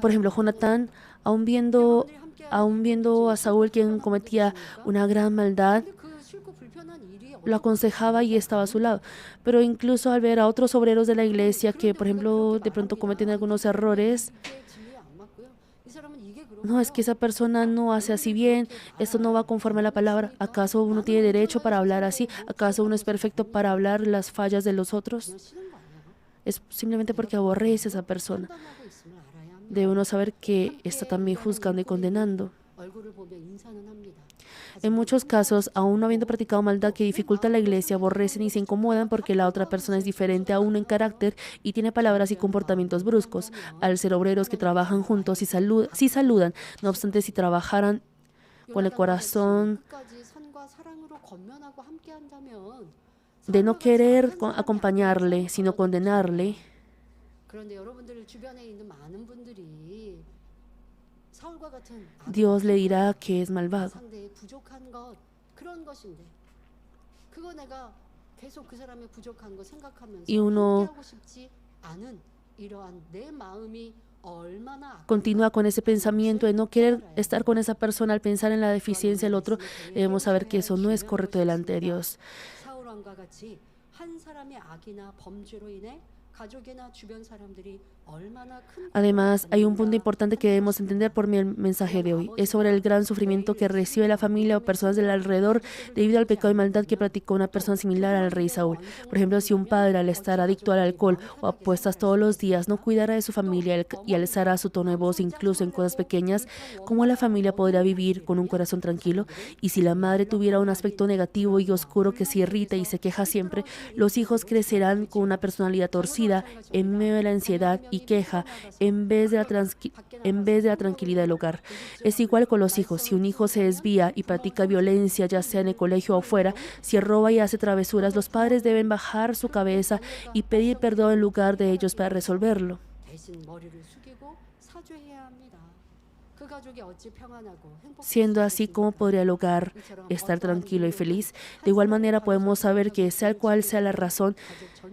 S1: por ejemplo,
S2: 계속하는
S1: Jonatán, aún
S2: 여러분들이 함께하는
S1: viendo a Saúl, quien cometía una gran maldad,
S2: 근데 그 싫고 불편한 일이
S1: lo aconsejaba y estaba a su lado. Pero incluso al ver a otros obreros de la iglesia que, por ejemplo, de pronto cometen algunos errores,
S2: 이게 진리에 안 맞고요. 이 사람은 이게
S1: no, es que esa persona no hace así bien, esto no va conforme a la palabra. ¿Acaso uno tiene derecho para hablar así? ¿Acaso uno es perfecto para hablar las fallas de los otros?
S2: 그냥 싫은 거 아니에요?
S1: Es simplemente porque aborrece a esa persona.
S2: 판단하고 있음을 알아야 합니다.
S1: Debe uno saber que está también juzgando y condenando.
S2: 얼굴을 보며 인사는 합니다.
S1: En muchos casos, aún no habiendo practicado maldad que dificulta a la iglesia, aborrecen y se incomodan porque la otra persona es diferente a uno en carácter y tiene palabras y comportamientos bruscos. Al ser obreros que trabajan juntos y sí saludan, no obstante, si trabajaran con el corazón
S2: 끝까지 선과 사랑으로 권면하고 함께한다면
S1: de no querer acompañarle, sino condenarle,
S2: 그런데 여러분들 주변에 있는 많은 분들이 사울과 같은
S1: Dios le dirá que es malvado.
S2: 상대의 부족한 것 그런 것인데 그거 내가 계속 그 사람의 부족한 거 생각하면서
S1: Y uno
S2: 함께하고 싶지 않은 이러한 내 마음이 얼마나
S1: continúa con ese pensamiento de no querer estar con esa persona al pensar en la deficiencia del otro. Debemos saber que eso no es correcto delante de Dios.
S2: 사울 왕과 같이 한 사람의 악이나 범죄로 인해 가족이나 주변 사람들이 얼마나 큰
S1: Además, hay un punto importante que debemos entender por mi mensaje de hoy. Es sobre el gran sufrimiento que recibe la familia o personas del alrededor debido al pecado y maldad que practicó una persona similar al rey Saúl. Por ejemplo, si un padre al estar adicto al alcohol o apuestas todos los días no cuidara de su familia y alzara su tono de voz incluso en cosas pequeñas, ¿cómo la familia podría vivir con un corazón tranquilo? Y si la madre tuviera un aspecto negativo y oscuro que se irrita y se queja siempre, los hijos crecerán con una personalidad torcida en medio de la ansiedad y queja en vez de la tranquilidad del hogar. Es igual con los hijos. Si un hijo se desvía y practica violencia, ya sea en el colegio o fuera, si roba y hace travesuras, los padres deben bajar su cabeza y pedir perdón en lugar de ellos para resolverlo.
S2: 대신 머리를 숙이고 사죄해야 합니다. 그 가족이 어찌 평안하고
S1: Siendo así, ¿cómo podría el hogar estar tranquilo y feliz? De igual manera, podemos saber que sea cual sea la razón,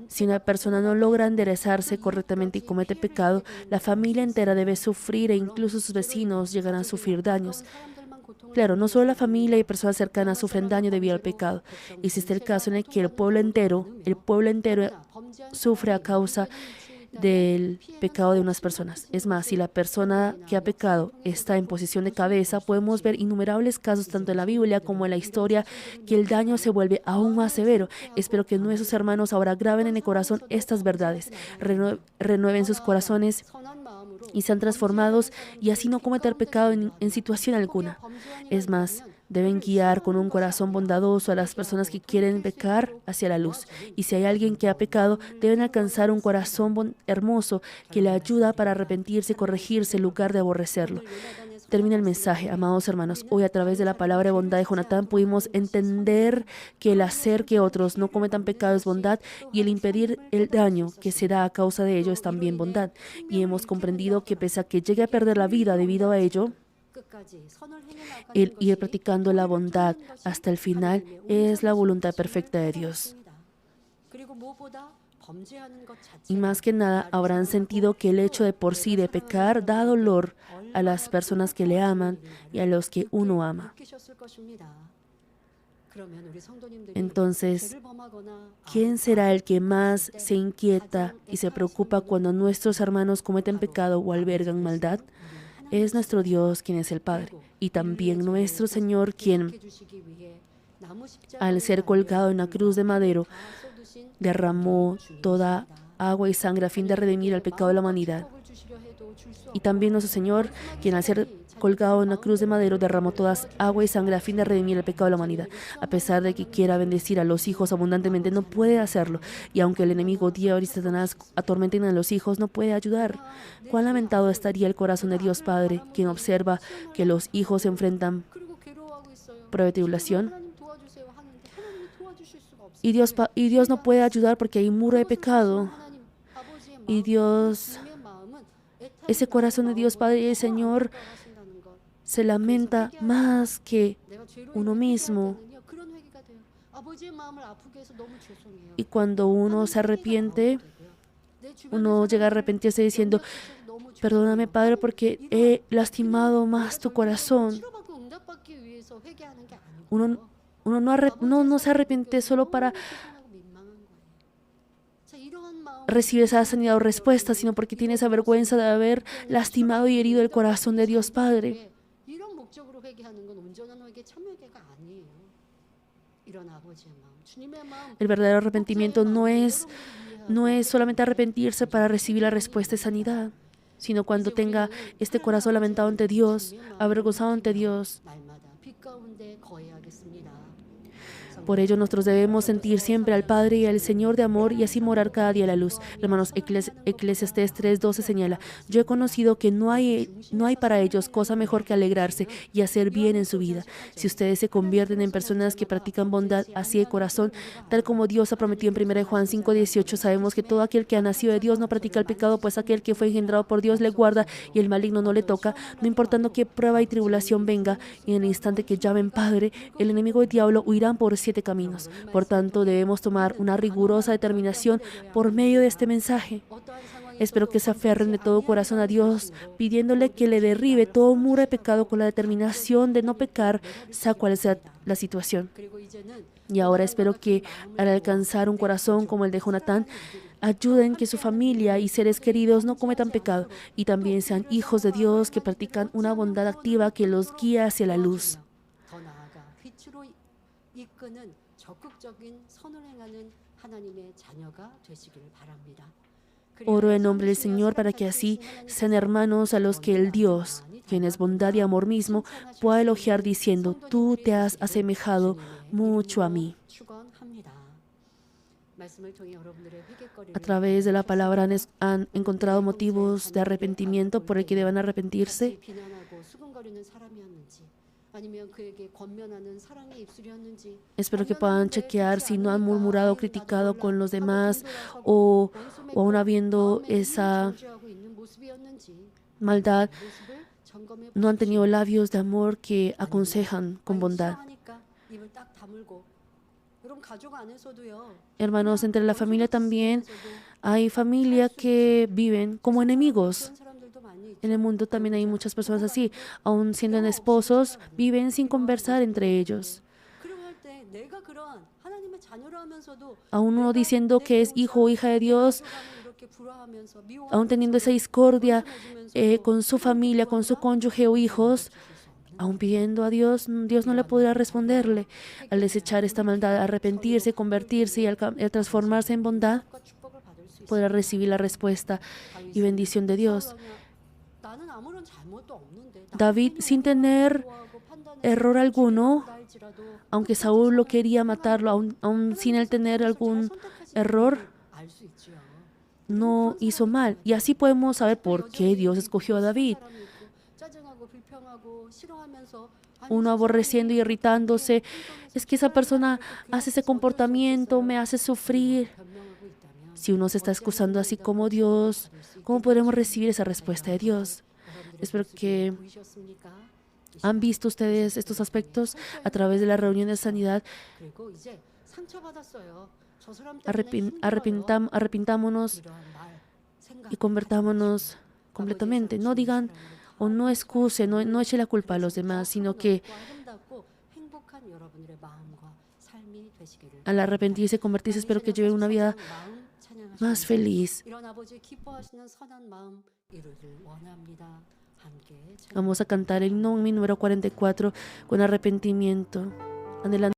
S1: si una persona no logra enderezarse correctamente y comete pecado, la familia entera debe sufrir e incluso sus vecinos llegarán a sufrir daños. Claro, no solo la familia y personas cercanas sufren daño debido al pecado. Existe el caso en el que el pueblo entero sufre a causa del pecado de unas personas. Es más, si la persona que ha pecado está en posición de cabeza, podemos ver innumerables casos tanto en la Biblia como en la historia que el daño se vuelve aún más severo. Espero que nuestros hermanos ahora graben en el corazón estas verdades, renueven sus corazones y sean transformados y así no cometer pecado en situación alguna. Es más, deben guiar con un corazón bondadoso a las personas que quieren pecar hacia la luz. Y si hay alguien que ha pecado, deben alcanzar un corazón hermoso que le ayuda para arrepentirse y corregirse en lugar de aborrecerlo. Termina el mensaje, amados hermanos. Hoy a través de la palabra de bondad de Jonatán pudimos entender que el hacer que otros no cometan pecado es bondad y el impedir el daño que se da a causa de ello es también bondad. Y hemos comprendido que pese a que llegue a perder la vida debido a ello, el ir practicando la bondad hasta el final es la voluntad perfecta de Dios. Y más que nada habrán sentido que el hecho de por sí de pecar da dolor a las personas que le aman y a los que uno ama. Entonces, ¿quién será el que más se inquieta y se preocupa cuando nuestros hermanos cometen pecado o albergan maldad? Es nuestro Dios quien es el Padre y también nuestro Señor quien, al ser colgado en la cruz de madero, derramó toda agua y sangre a fin de redimir el pecado de la humanidad. Y también nuestro Señor, quien al ser colgado en la cruz de madero derramó toda agua y sangre a fin de redimir el pecado de la humanidad. A pesar de que quiera bendecir a los hijos abundantemente, no puede hacerlo. Y aunque el enemigo Diablo y Satanás atormenten a los hijos, no puede ayudar. Cuán lamentado estaría el corazón de Dios Padre, quien observa que los hijos enfrentan prueba y tribulación. Y Dios no puede ayudar porque hay un muro de pecado. Y ese corazón de Dios Padre y el Señor se lamenta más que
S2: 내가 죄로
S1: uno
S2: 인해
S1: mismo.
S2: 회개할 때는요, 그런 회개가 돼요. 아버지의 마음을 아프게 해서 너무 죄송해요.
S1: Y cuando uno se arrepiente, uno llega a arrepentirse diciendo, perdóname, Padre, porque he lastimado más tu corazón. Uno, uno no se arrepiente solo para recibir esa sanidad o respuesta, sino porque tiene esa vergüenza de haber lastimado y herido el corazón de Dios Padre.
S2: 이런 목적으로 회개하는 건 온전한 회개, 참 회개가 아니에요. 이런 아버지의 마음, 주님의 마음.
S1: El verdadero arrepentimiento no es solamente arrepentirse para recibir la respuesta de sanidad, sino cuando tenga este corazón lamentado ante Dios, avergonzado ante Dios.
S2: 날마다 빛 가운데 거해하겠습니다.
S1: Por ello nosotros debemos sentir siempre al Padre y al Señor de amor y así morar cada día a la luz. Hermanos, Eclesiastés 3:12 señala, yo he conocido que no hay para ellos cosa mejor que alegrarse y hacer bien en su vida. Si ustedes se convierten en personas que practican bondad así de corazón, tal como Dios ha prometido en 1 Juan 5:18, sabemos que todo aquel que ha nacido de Dios no practica el pecado, pues aquel que fue engendrado por Dios le guarda y el maligno no le toca, no importando qué prueba y tribulación venga, y en el instante que llamen Padre, el enemigo y el diablo huirán por 7 caminos. Por tanto, debemos tomar una rigurosa determinación por medio de este mensaje. Espero que se aferren de todo corazón a Dios, pidiéndole que le derribe todo muro de pecado con la determinación de no pecar, sea cual sea la situación. Y ahora espero que al alcanzar un corazón como el de Jonatán, ayuden que su familia y seres queridos no cometan pecado y también sean hijos de Dios que practican una bondad activa que los guía hacia la luz.
S2: 더 나아가 빛으로 이끄는 적극적인 선을 행하는 하나님의 자녀가 되시길 바랍니다.
S1: Oro en nombre del Señor para que así sean hermanos a los que el Dios, quien es bondad y amor mismo, pueda elogiar diciendo, tú te has asemejado mucho a mí. A través de la palabra han encontrado motivos de arrepentimiento por el que deban arrepentirse. Espero que puedan chequear si no han murmurado o criticado con los demás o aún habiendo esa maldad, no han tenido labios de amor que aconsejan con bondad. Hermanos, entre la familia también hay familia que viven como enemigos. En el mundo también hay muchas personas así, aun siendo esposos, viven sin conversar entre ellos. Aún no diciendo que es hijo o hija de Dios, aún teniendo esa discordia con su familia, con su cónyuge o hijos, aún pidiendo a Dios, Dios no le podrá responderle. Al desechar esta maldad, arrepentirse, convertirse y al transformarse en bondad, podrá recibir la respuesta y bendición de Dios. David, sin tener error alguno, aunque Saúl lo quería matarlo, aún sin él tener algún error, no hizo mal. Y así podemos saber por qué Dios escogió a David. Uno aborreciendo y irritándose, es que esa persona hace ese comportamiento, me hace sufrir. Si uno se está excusando así como Dios, ¿cómo podremos recibir esa respuesta de Dios? Espero que han visto ustedes estos aspectos a través de la reunión de sanidad. Arrepintámonos y convertámonos completamente. No digan o no excusen, no eche la culpa a los demás, sino que al arrepentirse y convertirse, espero que lleven una vida más feliz. Vamos a cantar el himno número 44 con arrepentimiento. Adelante.